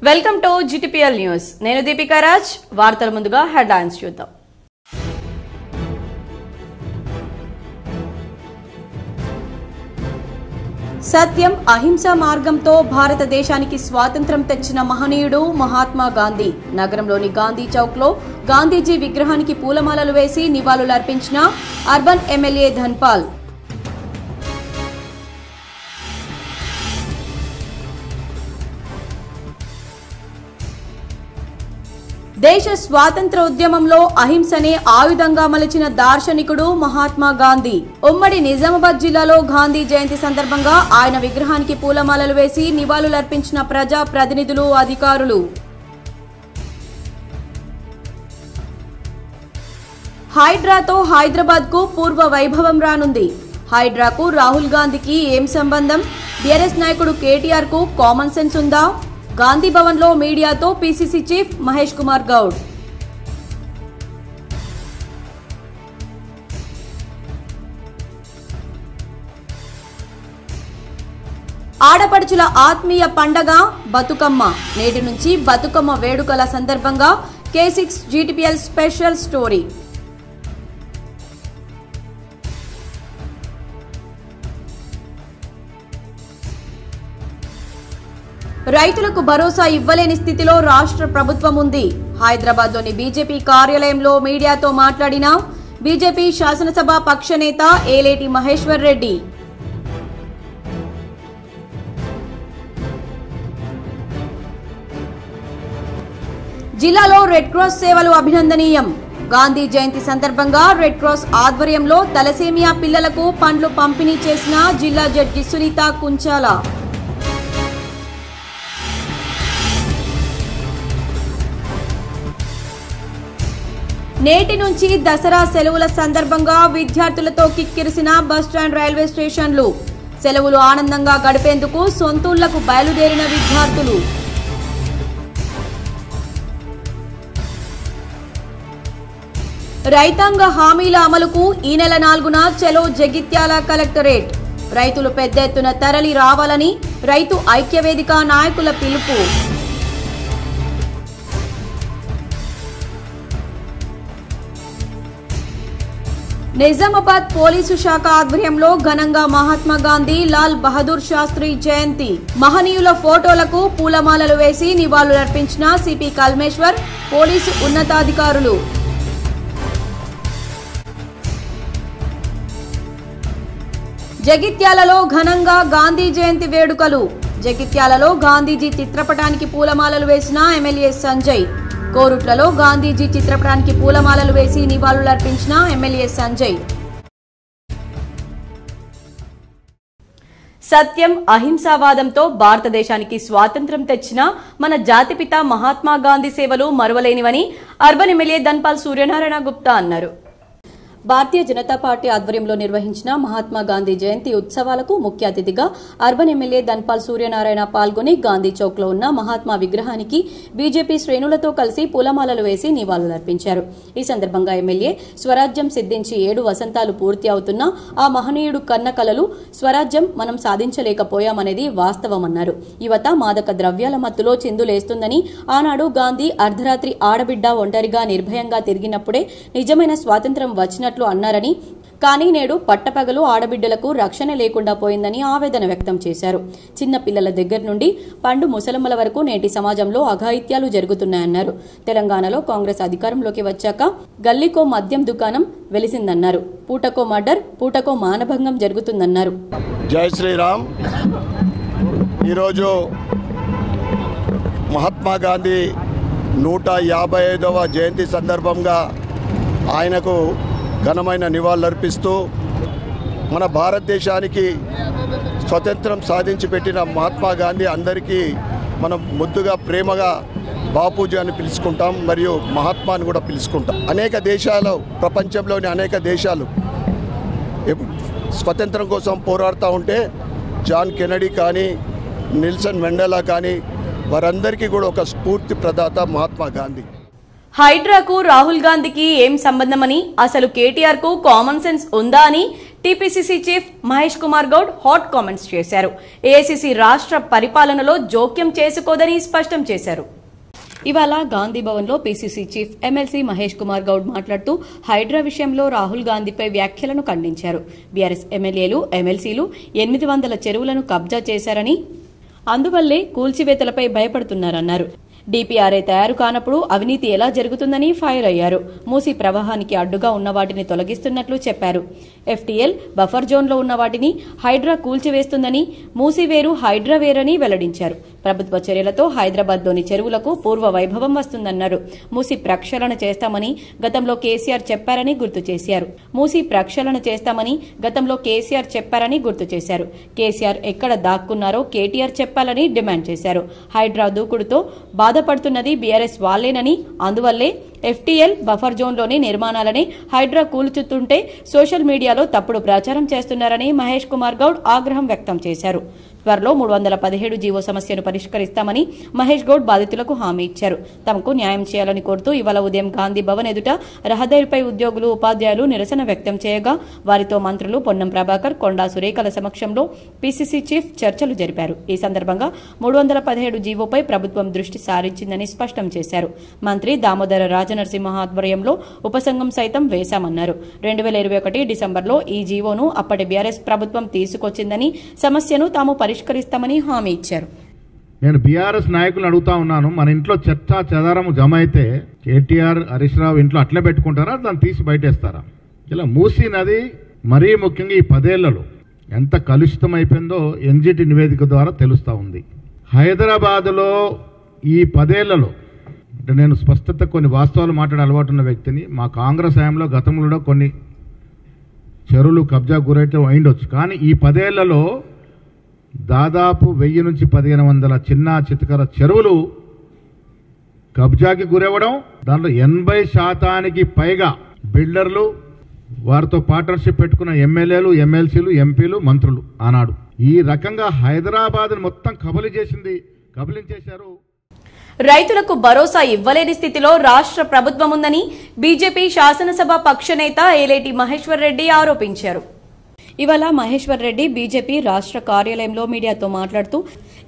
Welcome to GTPL news. నేను దీపికా రాజ్. వార్తల ముందుగా హెడ్లైన్స్ చూద్దాం. సత్యం అహింస మార్గంతో భారతదేశానికి స్వాతంత్ర్యం తెచ్చిన మహనీయుడు మహాత్మా గాంధీ. నగరంలోని గాంధీ చౌక్ లో గాంధీజీ విగ్రహానికి పూలమాలలు వేసి నివాళులర్పించిన అర్బన్ ఎమ్మెల్యే ధన్పాల్. దేశ స్వాతంత్ర ఉద్యమంలో అహింసనే ఆయుధంగా మలిచిన దార్శనికుడు మహాత్మా గాంధీ. ఉమ్మడి నిజామాబాద్ జిల్లాలో గాంధీ జయంతి సందర్భంగా ఆయన విగ్రహానికి పూలమాలలు వేసి నివాళులర్పించిన ప్రజా ప్రతినిధులు, అధికారులు. హైడ్రాతో హైదరాబాద్ కు పూర్వ వైభవం రానుంది. హైడ్రాకు రాహుల్ గాంధీకి ఏం సంబంధం? బీఆర్ఎస్ నాయకుడు కేటీఆర్ కు కామన్ సెన్స్ ఉందా? గాంధీ భవన్ లో మీడియాతో పీసీసీ చీఫ్ మహేష్ కుమార్ గౌడ్. ఆడపడుచుల ఆత్మీయ పండగ బతుకమ్మ. నేటి నుంచి బతుకమ్మ వేడుకల సందర్భంగా K6 GTPL స్పెషల్ స్టోరీ. రైతులకు భరోసా ఇవ్వలేని స్థితిలో రాష్ట్ర ప్రభుత్వం ఉంది. హైదరాబాద్ లోని బీజేపీ కార్యాలయంలో మీడియాతో మాట్లాడిన బీజేపీ శాసనసభ పక్ష నేత ఏలేటి మహేశ్వర్ రెడ్డి. జిల్లాలో రెడ్ క్రాస్ సేవలు అభినందనీయం. గాంధీ జయంతి సందర్భంగా రెడ్ క్రాస్ ఆధ్వర్యంలో తలసేమియా పిల్లలకు పండ్లు పంపిణీ చేసిన జిల్లా జడ్జి సునీత కుంచాల. నేటి నుంచి దసరా సెలవుల సందర్భంగా విద్యార్థులతో కిక్కిరిసిన బస్టాండ్, రైల్వే స్టేషన్లు. సెలవులు ఆనందంగా గడిపేందుకు సొంతూళ్లకు బయలుదేరిన విద్యార్థులు. రైతాంగ హామీల అమలుకు ఈ నెల 4న చలో జగిత్యాల కలెక్టరేట్. రైతులు పెద్ద ఎత్తున తరలి రావాలని రైతు ఐక్యవేదిక నాయకుల పిలుపు. నిజామాబాద్ పోలీసు శాఖ ఆధ్వర్యంలో ఘనంగా మహాత్మా గాంధీ, లాల్ బహదూర్ శాస్త్రి జయంతి. మహనీయుల ఫోటోలకు పూలమాలలు వేసి నివాళులర్పించిన సిపి కల్మేశ్వర్, పోలీసు ఉన్నతాధికారులు. జగిత్యాలలో ఘనంగా గాంధీ జయంతి వేడుకలు. జగిత్యాలలో గాంధీజీ చిత్రపటానికి పూలమాలలు వేసిన ఎమ్మెల్యే సంజయ్. కోరుట్లలో గాంధీజీ చిత్రపటానికి పూలమాలలు వేసి నివాళులర్పించిన ఎమ్మెల్యే సంజయ్. సత్యం అహింసావాదంతో భారతదేశానికి స్వాతంత్ర్యం తెచ్చిన మన జాతిపిత మహాత్మా గాంధీ సేవలు మరువలేనివని అర్బన్ ఎమ్మెల్యే ధన్పాల్ సూర్యనారాయణ గుప్తా అన్నారు. భారతీయ జనతా పార్టీ ఆధ్వర్యంలో నిర్వహించిన మహాత్మా గాంధీ జయంతి ఉత్సవాలకు ముఖ్య అతిథిగా అర్బన్ ఎమ్మెల్యే ధన్పాల్ సూర్యనారాయణ పాల్గొని గాంధీ చౌక్ లో ఉన్న మహాత్మా విగ్రహానికి బీజేపీ శ్రేణులతో కలిసి పూలమాలలు వేసి నివాళులర్పించారు. ఈ సందర్భంగా ఎమ్మెల్యే స్వరాజ్యం సిద్ధించి 7 వసంతాలు పూర్తి అవుతున్నా ఆ మహనీయుడు కన్న కలలు స్వరాజ్యం మనం సాధించలేకపోయామనేది వాస్తవమన్నారు. యువత మాదక ద్రవ్యాల మత్తులో చిందులేస్తుందని, ఆనాడు గాంధీ అర్ధరాత్రి ఆడబిడ్డ ఒంటరిగా నిర్భయంగా తిరిగినప్పుడే నిజమైన స్వాతంత్ర్యం వచ్చినట్లు అన్నారని, కానీ నేడు పట్టపగలు ఆడబిడ్డలకు రక్షణ లేకుండా పోయిందని ఆవేదన వ్యక్తం చేశారు. చిన్న పిల్లల దగ్గర నుండి పండు ముసలమ్మల వరకు నేటి సమాజంలో అఘాయిత్యాలు జరుగుతున్నాయన్నారు. తెలంగాణలో కాంగ్రెస్ అధికారంలోకి వచ్చాక గల్లీకో మద్యం దుకాణం వెలిసిందన్నారు. పూటకో మర్డర్, పూటకో మానభంగం జరుగుతుందన్నారు. జై శ్రీరామ్. ఈరోజు మహాత్మా గాంధీ 155వ జయంతి సందర్భంగా ఆయనకు ఘనమైన నివాళులర్పిస్తూ మన భారతదేశానికి స్వతంత్రం సాధించి పెట్టిన మహాత్మా గాంధీ అందరికీ మనం ముద్దుగా ప్రేమగా బాపూజీ అని పిలుచుకుంటాం, మరియు మహాత్మాని కూడా పిలుచుకుంటాం. అనేక దేశాలు, ప్రపంచంలోని అనేక దేశాలు స్వతంత్రం కోసం పోరాడుతూ ఉంటే జాన్ కెనడీ కానీ, నెల్సన్ మండేలా కానీ వారందరికీ కూడా ఒక స్ఫూర్తి ప్రదాత మహాత్మా గాంధీ. హైడ్రాకు రాహుల్ గాంధీకి ఏం సంబంధమని, అసలు కేటీఆర్ కు కామన్ సెన్స్ ఉందా అని TPCC chief Mahesh Kumar Goud hot comments చేశారు. ఏఐసీసీ రాష్ట్ర పరిపాలనలో జోక్యం చేసుకోదని స్పష్టం చేశారు. ఇవాళ గాంధీ భవన్ లో PCC chief MLC Mahesh Kumar Goud మాట్లాడుతూ హైడ్రా విషయంలో రాహుల్ గాంధీపై వ్యాఖ్యలను ఖండించారు. బీఆర్ఎస్ ఎమ్మెల్యేలు ఎమ్మెల్సీలు 800 చెరువులను కబ్జా చేశారని, అందువల్లే కూల్చివేతలపై భయపడుతున్నారన్నారు. డీపీఆర్ఏ తయారు కానప్పుడు అవినీతి ఎలా జరుగుతుందని ఫైర్ అయ్యారు. మూసీ ప్రవాహానికి అడ్డుగా ఉన్న వాటిని తొలగిస్తున్నట్లు చెప్పారు. ఎఫ్టీఎల్ బఫర్ జోన్లో ఉన్న వాటిని హైడ్రా కూల్చివేస్తుందని, మూసీ వేరు హైడ్రా వేరని వెల్లడించారు. ప్రభుత్వ చర్యలతో హైదరాబాద్లోని చెరువులకు పూర్వ వైభవం వస్తుందన్నారు. మూసీ ప్రక్షాళన చేస్తామని గతంలో కేసీఆర్ చెప్పారని గుర్తు చేశారు. కేసీఆర్ ఎక్కడ దాక్కున్నారో కేటీఆర్ చెప్పాలని డిమాండ్ చేశారు. హైడ్రా దూకుడుతో బాధపడుతున్నది బీఆర్ఎస్ వాళ్లేనని, అందువల్లే ఎఫ్టీఎల్ బఫర్ జోన్లోని నిర్మాణాలని హైడ్రా కూల్చుతుంటే సోషల్ మీడియాలో తప్పుడు ప్రచారం చేస్తున్నారని మహేష్ కుమార్ గౌడ్ ఆగ్రహం వ్యక్తం చేశారు. త్వరలో 317 జీవో సమస్యను పరిష్కరిస్తామని మహేష్ గౌడ్ బాధితులకు హామీ ఇచ్చారు. తమకు న్యాయం చేయాలని కోరుతూ ఇవాళ ఉదయం గాంధీ భవన్ ఎదుట రహదారిపై ఉద్యోగులు, ఉపాధ్యాయులు నిరసన వ్యక్తం చేయగా వారితో మంత్రులు పొన్నం ప్రభాకర్, కొండా సురేఖల సమక్షంలో పీసీసీ చీఫ్ చర్చలు జరిపారు. ఈ సందర్భంగా 317 జీవోపై ప్రభుత్వం దృష్టి సారించిందని స్పష్టం చేశారు. మంత్రి దామోదర రాజనరసింహ ఆధ్వర్యంలో ఉపసంఘం సైతం వేశామన్నారు. 2021 డిసెంబర్లో ఈ జీవోను అప్పటి బీఆర్ఎస్ ప్రభుత్వం తీసుకొచ్చిందని, సమస్యను తాము పరిష్కరిస్తామని హామీ ఇచ్చారు. నేను బీఆర్ఎస్ నాయకులను అడుగుతా ఉన్నాను, మన ఇంట్లో చెత్త చెదారము జమ అయితే కేటీఆర్, హరీష్ రావు ఇంట్లో అట్లే పెట్టుకుంటారా, దాన్ని తీసి బయటేస్తారా? ఇలా మూసీ నది మరీ ముఖ్యంగా ఈ 10 ఏళ్లలో ఎంత కలుషితమైపోయిందో ఎన్జిటి నివేదిక ద్వారా తెలుస్తూ ఉంది. హైదరాబాదులో ఈ 10 ఏళ్లలో, అంటే నేను స్పష్టత కొన్ని వాస్తవాలు మాట్లాడే అలవాటు ఉన్న వ్యక్తిని, మా కాంగ్రెస్ హయాంలో గతంలో కొన్ని చెరువులు కబ్జా గురైతే అయిండొచ్చు, కానీ ఈ 10 ఏళ్లలో దాదాపు 1000 నుంచి 1500 చిన్న చితకర చెరువులు కబ్జాకి గురవ్వడం, దాంట్లో 80% పైగా బిల్డర్లు, వారితో పార్ట్నర్షిప్ పెట్టుకున్న ఎమ్మెల్యేలు, ఎమ్మెల్సీలు, ఎంపీలు, మంత్రులు ఆనాడు ఈ రకంగా హైదరాబాద్ను మొత్తం కబలించేశారు. రైతులకు భరోసా ఇవ్వలేని స్థితిలో రాష్ట్ర ప్రభుత్వం ఉందని బీజేపీ శాసనసభ పక్ష నేత ఏలేటి మహేశ్వర్ రెడ్డి ఆరోపించారు. ఇవాళ మహేశ్వర్ రెడ్డి బీజేపీ రాష్ట్ర కార్యాలయంలో మీడియాతో మాట్లాడుతూ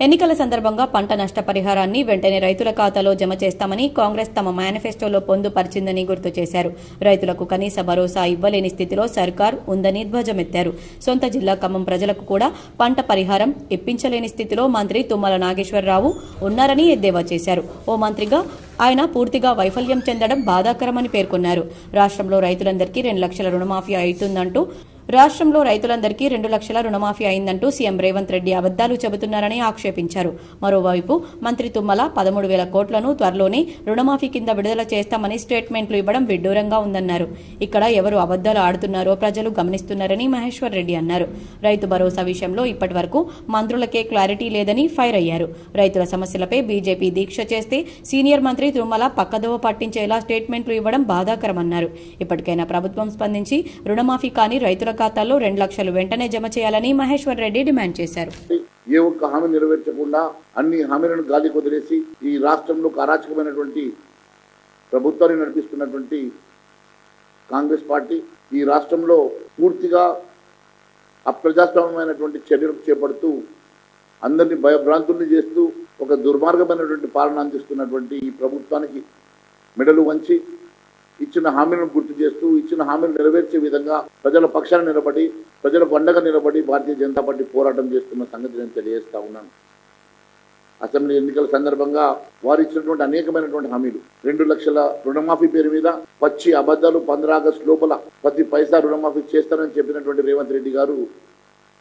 ఎన్నికల సందర్భంగా పంట నష్టపరిహారాన్ని వెంటనే రైతుల ఖాతాలో జమ చేస్తామని కాంగ్రెస్ తమ మేనిఫెస్టోలో పొందుపరిచిందని గుర్తు చేశారు. రైతులకు కనీస భరోసా ఇవ్వలేని స్థితిలో సర్కార్ ఉందని ధ్వజమెత్తారు. సొంత జిల్లా ఖమ్మం ప్రజలకు కూడా పంట పరిహారం ఇప్పించలేని స్థితిలో మంత్రి తుమ్మల నాగేశ్వరరావు ఉన్నారని ఎద్దేవా చేశారు. ఓ మంత్రిగా ఆయన పూర్తిగా వైఫల్యం చెందడం బాధాకరమని పేర్కొన్నారు. రాష్ట్రంలో రైతులందరికీ 2 లక్షల రుణమాఫీ అవుతుందంటూ అయిందంటూ సీఎం రేవంత్ రెడ్డి అబద్దాలు చెబుతున్నారని ఆక్షేపించారు. మరోవైపు మంత్రి తుమ్మల 13,000 కోట్లను త్వరలోనే రుణమాఫీ కింద విడుదల చేస్తామని స్టేట్మెంట్లు ఇవ్వడం విడ్డూరంగా ఉందన్నారు. ఇక్కడ ఎవరు అబద్దాలు ఆడుతున్నారో ప్రజలు గమనిస్తున్నారని మహేశ్వర్ రెడ్డి అన్నారు. రైతు భరోసా విషయంలో ఇప్పటి వరకు మంత్రులకే క్లారిటీ లేదని ఫైర్ అయ్యారు. రైతుల సమస్యలపై బీజేపీ దీక్ష చేస్తే సీనియర్ మంత్రి తుమ్మల పక్కదోవ పట్టించేలా స్టేట్మెంట్లు ఇవ్వడం బాధాకరమన్నారు. ఇప్పటికైనా ప్రభుత్వం స్పందించి రుణమాఫీ కాని రైతుల ఖాతాల్లో 2 లక్షలు వెంటనే జమ చేయాలని మహేశ్వర్ రెడ్డి డిమాండ్ చేశారు. ఏ ఒక్క హామీ నెరవేర్చకుండా అన్ని హామీలను గాలి కొదిలేసి ఈ రాష్ట్రంలో అరాచకమైనటువంటి ప్రభుత్వాన్ని నడిపిస్తున్నటువంటి కాంగ్రెస్ పార్టీ ఈ రాష్ట్రంలో పూర్తిగా అప్రజాస్వామ్యమైనటువంటి చర్యలు చేపడుతూ అందరినీ భయభ్రాంతుల్ని చేస్తూ ఒక దుర్మార్గమైనటువంటి పాలన అందిస్తున్నటువంటి ఈ ప్రభుత్వానికి మెడలు వంచి ఇచ్చిన హామీలను గుర్తు చేస్తూ ఇచ్చిన హామీలు నెరవేర్చే విధంగా ప్రజల పక్షాన నిలబడి, ప్రజలకు అండగా నిలబడి భారతీయ జనతా పార్టీ పోరాటం చేస్తున్న సంగతి నేను తెలియజేస్తా ఉన్నాను. అసెంబ్లీ ఎన్నికల సందర్భంగా వారు ఇచ్చినటువంటి అనేకమైనటువంటి హామీలు, 2 లక్షల రుణమాఫీ పేరు మీద పచ్చి అబద్ధాలు, 15 ఆగస్టు లోపల ప్రతి పైసా రుణమాఫీ చేస్తానని చెప్పినటువంటి రేవంత్ రెడ్డి గారు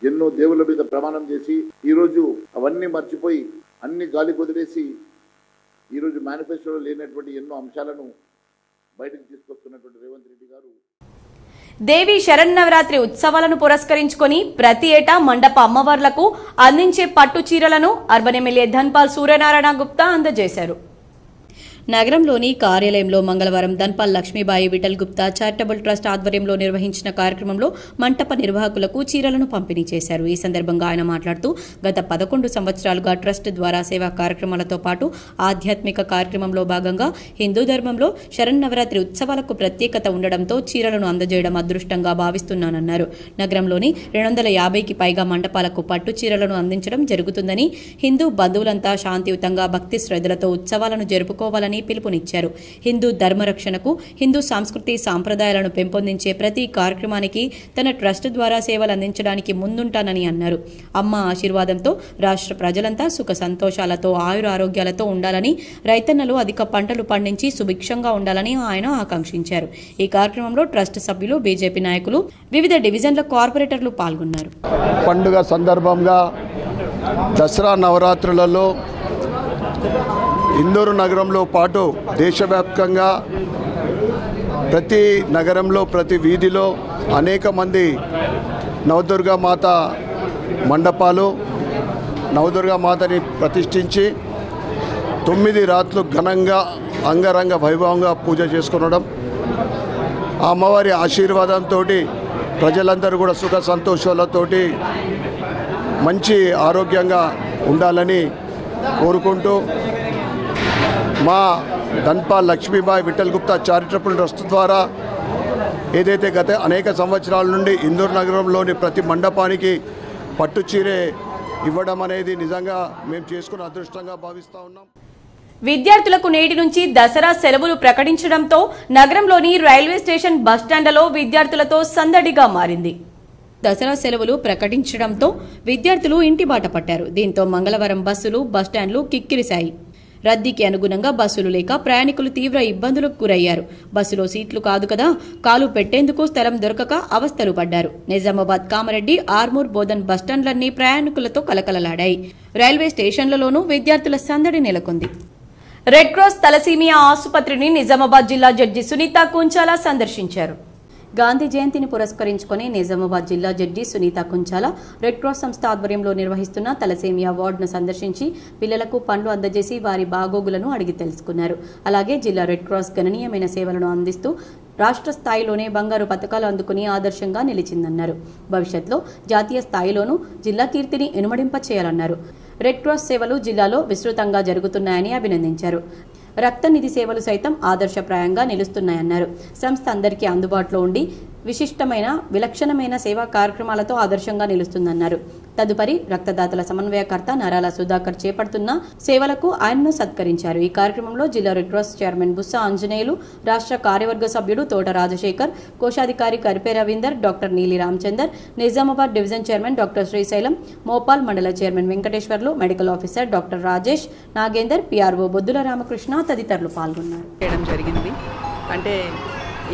ఎన్నో దేవుళ్ళ మీద ప్రమాణం చేసి ఈరోజు అవన్నీ మర్చిపోయి అన్ని గాలి కుదిరేసి ఈరోజు మేనిఫెస్టోలో లేనటువంటి ఎన్నో అంశాలను బయటకు తీసుకొస్తున్నటువంటి రేవంత్ రెడ్డి గారు దేవి శరన్నవరాత్రి ఉత్సవాలను పురస్కరించుకుని ప్రతి ఏటా మండప అమ్మవార్లకు అందించే పట్టు చీరలను అర్బన్ ఎమ్మెల్యే ధన్పాల్ సూర్యనారాయణ గుప్తా అందజేశారు. నగరంలోని కార్యాలయంలో మంగళవారం ధన్పాల్ లక్ష్మీబాయి విఠల్ గుప్తా చారిటబుల్ ట్రస్ట్ ఆధ్వర్యంలో నిర్వహించిన కార్యక్రమంలో మంటప నిర్వాహకులకు చీరలను పంపిణీ చేశారు. ఈ సందర్భంగా ఆయన మాట్లాడుతూ గత 11 సంవత్సరాలుగా ట్రస్ట్ ద్వారా సేవా కార్యక్రమాలతో పాటు ఆధ్యాత్మిక కార్యక్రమంలో భాగంగా హిందూ ధర్మంలో శరన్నవరాత్రి ఉత్సవాలకు ప్రత్యేకత ఉండడంతో చీరలను అందజేయడం అదృష్టంగా భావిస్తున్నానన్నారు. నగరంలోని 250కి పైగా మండపాలకు పట్టు చీరలను అందించడం జరుగుతుందని, హిందూ బంధువులంతా శాంతియుతంగా భక్తి శ్రద్ధలతో ఉత్సవాలను జరుపుకోవాలని పిలుపునిచ్చారు. హిందూ ధర్మరక్షణకు, హిందూ సంస్కృతి సాంప్రదాయాలను పెంపొందించే ప్రతి కార్యక్రమానికి తన ట్రస్ట్ ద్వారా సేవలు అందించడానికి ముందుంటానని అన్నారు. అమ్మ ఆశీర్వాదంతో రాష్ట్ర ప్రజలంతా సుఖ సంతోషాలతో ఆయురారోగ్యాలతో ఉండాలని, రైతన్నలు అధిక పంటలు పండించి సుభిక్షంగా ఉండాలని ఆయన ఆకాంక్షించారు. ఈ కార్యక్రమంలో ట్రస్ట్ సభ్యులు, బీజేపీ నాయకులు, వివిధ డివిజన్ల కార్పొరేటర్లు పాల్గొన్నారు. పండుగ సందర్భంగా దసరా నవరాత్రులలో ఇందూరు నగరంలో పాటు దేశవ్యాప్తంగా ప్రతి నగరంలో, ప్రతి వీధిలో అనేక మంది నవదుర్గా మాత మండపాలు, నవదుర్గా మాతని ప్రతిష్ఠించి 9 రాత్రులు ఘనంగా అంగరంగ వైభవంగా పూజ చేసుకునడం, ఆ అమ్మవారి ఆశీర్వాదంతో ప్రజలందరూ కూడా సుఖ సంతోషాలతోటి మంచి ఆరోగ్యంగా ఉండాలని కోరుకుంటూ మా ధన్పాల్ లక్ష్మీబాయి విఠల్ గుప్తా చారిటబుల్ ట్రస్ట్ ద్వారా ఏదైతే గత అనేక సంవత్సరాల నుండి ఇందూరు నగరంలోని ప్రతి మండపానికి పట్టు చీరే ఇవ్వడం అనేది నిజంగా మేము చేసుకున్న అదృష్టంగా భావిస్తూ ఉన్నాం. విద్యార్థులకు నేటి నుంచి దసరా సెలవులు ప్రకటించడంతో నగరంలోని రైల్వే స్టేషన్ బస్టాండ్లలో విద్యార్థులతో సందడిగా మారింది. దసరా సెలవులు ప్రకటించడంతో విద్యార్థులు ఇంటి బాట పట్టారు. దీంతో మంగళవారం బస్సులు, బస్టాండ్లు కిక్కిరిశాయి. రద్దీకి అనుగుణంగా బస్సులు లేక ప్రయాణికులు తీవ్ర ఇబ్బందులకు గురయ్యారు. బస్సులో సీట్లు కాదు కదా, కాలు పెట్టేందుకు స్థలం దొరకక అవస్థలు పడ్డారు. నిజామాబాద్, కామారెడ్డి, ఆర్మూర్, బోధన్ బస్టాండ్లన్నీ ప్రయాణికులతో కలకలలాడాయి. రైల్వే స్టేషన్లలోనూ విద్యార్థుల సందడి నెలకొంది. రెడ్ క్రాస్ తలసీమియా ఆసుపత్రిని నిజామాబాద్ జిల్లా జడ్జి సునీత కుంచాల సందర్శించారు. గాంధీ జయంతిని పురస్కరించుకుని నిజామాబాద్ జిల్లా జడ్జి సునీత కుంచాల రెడ్ క్రాస్ సంస్థ ఆధ్వర్యంలో నిర్వహిస్తున్న తలసేమియా వార్డును సందర్శించి పిల్లలకు పండ్లు అందజేసి వారి బాగోగులను అడిగి తెలుసుకున్నారు. అలాగే జిల్లా రెడ్ క్రాస్ గణనీయమైన సేవలను అందిస్తూ రాష్ట్ర స్థాయిలోనే బంగారు పథకాలు అందుకుని ఆదర్శంగా నిలిచిందన్నారు. భవిష్యత్తులో జాతీయ స్థాయిలోనూ జిల్లా కీర్తిని ఇనుమడింప చేయాలన్నారు. రెడ్ క్రాస్ సేవలు జిల్లాలో విస్తృతంగా జరుగుతున్నాయని అభినందించారు. రక్త నిధి సేవలు సైతం ఆదర్శప్రాయంగా నిలుస్తున్నాయన్నారు. సంస్థ అందరికీ అందుబాటులో ఉండి విలక్షణమైన సేవా కార్యక్రమాలతో ఆదర్శంగా నిలుస్తుందన్నారు. తదుపరి రక్తదాతల సమన్వయకర్త నరాల సుధాకర్ చేపడుతున్న సేవలకు ఆయన్ను సత్కరించారు. ఈ కార్యక్రమంలో జిల్లా red cross chairman Bussa Anjaneyulu, రాష్ట్ర కార్యవర్గ సభ్యుడు తోట రాజశేఖర్, కోశాధికారి కరిపే Ravinder, doctor Neeli Ramachandar, Nizamabad division chairman doctor Srisailam, Mopal మండల chairman Venkateswarlu, medical officer doctor Rajesh, Nagender, PRO Boddula Ramakrishna తదితరులు పాల్గొన్నారు.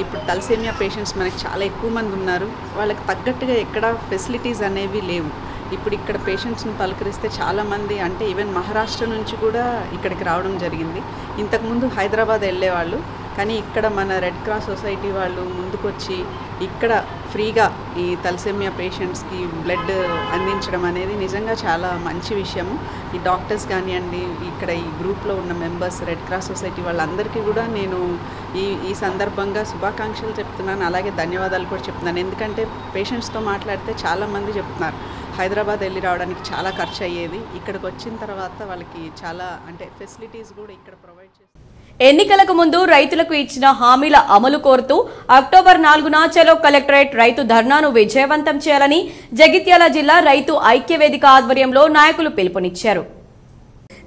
ఇప్పుడు తలసేమియా పేషెంట్స్ మనకి చాలా ఎక్కువ మంది ఉన్నారు. వాళ్ళకి తగ్గట్టుగా ఎక్కడ ఫెసిలిటీస్ అనేవి లేవు. ఇప్పుడు ఇక్కడ పేషెంట్స్ని పలకరిస్తే చాలామంది ఈవెన్ మహారాష్ట్ర నుంచి కూడా ఇక్కడికి రావడం జరిగింది. ఇంతకుముందు హైదరాబాద్ వెళ్ళేవాళ్ళు, కానీ ఇక్కడ మన రెడ్ క్రాస్ సొసైటీ వాళ్ళు ముందుకొచ్చి ఇక్కడ ఫ్రీగా ఈ తలసేమియా పేషెంట్స్కి బ్లడ్ అందించడం అనేది నిజంగా చాలా మంచి విషయము. ఈ డాక్టర్స్ కానివ్వండి, ఇక్కడ ఈ గ్రూప్లో ఉన్న మెంబర్స్, రెడ్ క్రాస్ సొసైటీ వాళ్ళందరికీ కూడా నేను ఈ సందర్భంగా శుభాకాంక్షలు చెప్తున్నాను, అలాగే ధన్యవాదాలు కూడా చెప్తున్నాను. ఎందుకంటే పేషెంట్స్తో మాట్లాడితే చాలామంది చెప్తున్నారు హైదరాబాద్ వెళ్ళి రావడానికి చాలా ఖర్చు అయ్యేది, ఇక్కడికి వచ్చిన తర్వాత వాళ్ళకి చాలా ఫెసిలిటీస్ కూడా ఇక్కడ ప్రొవైడ్ చేస్తారు. ఎన్నికలకు ముందు రైతులకు ఇచ్చిన హామీల అమలు కోరుతూ అక్టోబర్ 4న చలో కలెక్టరేట్ రైతు ధర్నాను విజయవంతం చేయాలని జగిత్యాల జిల్లా రైతు ఐక్యవేదిక ఆధ్వర్యంలో నాయకులు పిలుపునిచ్చారు.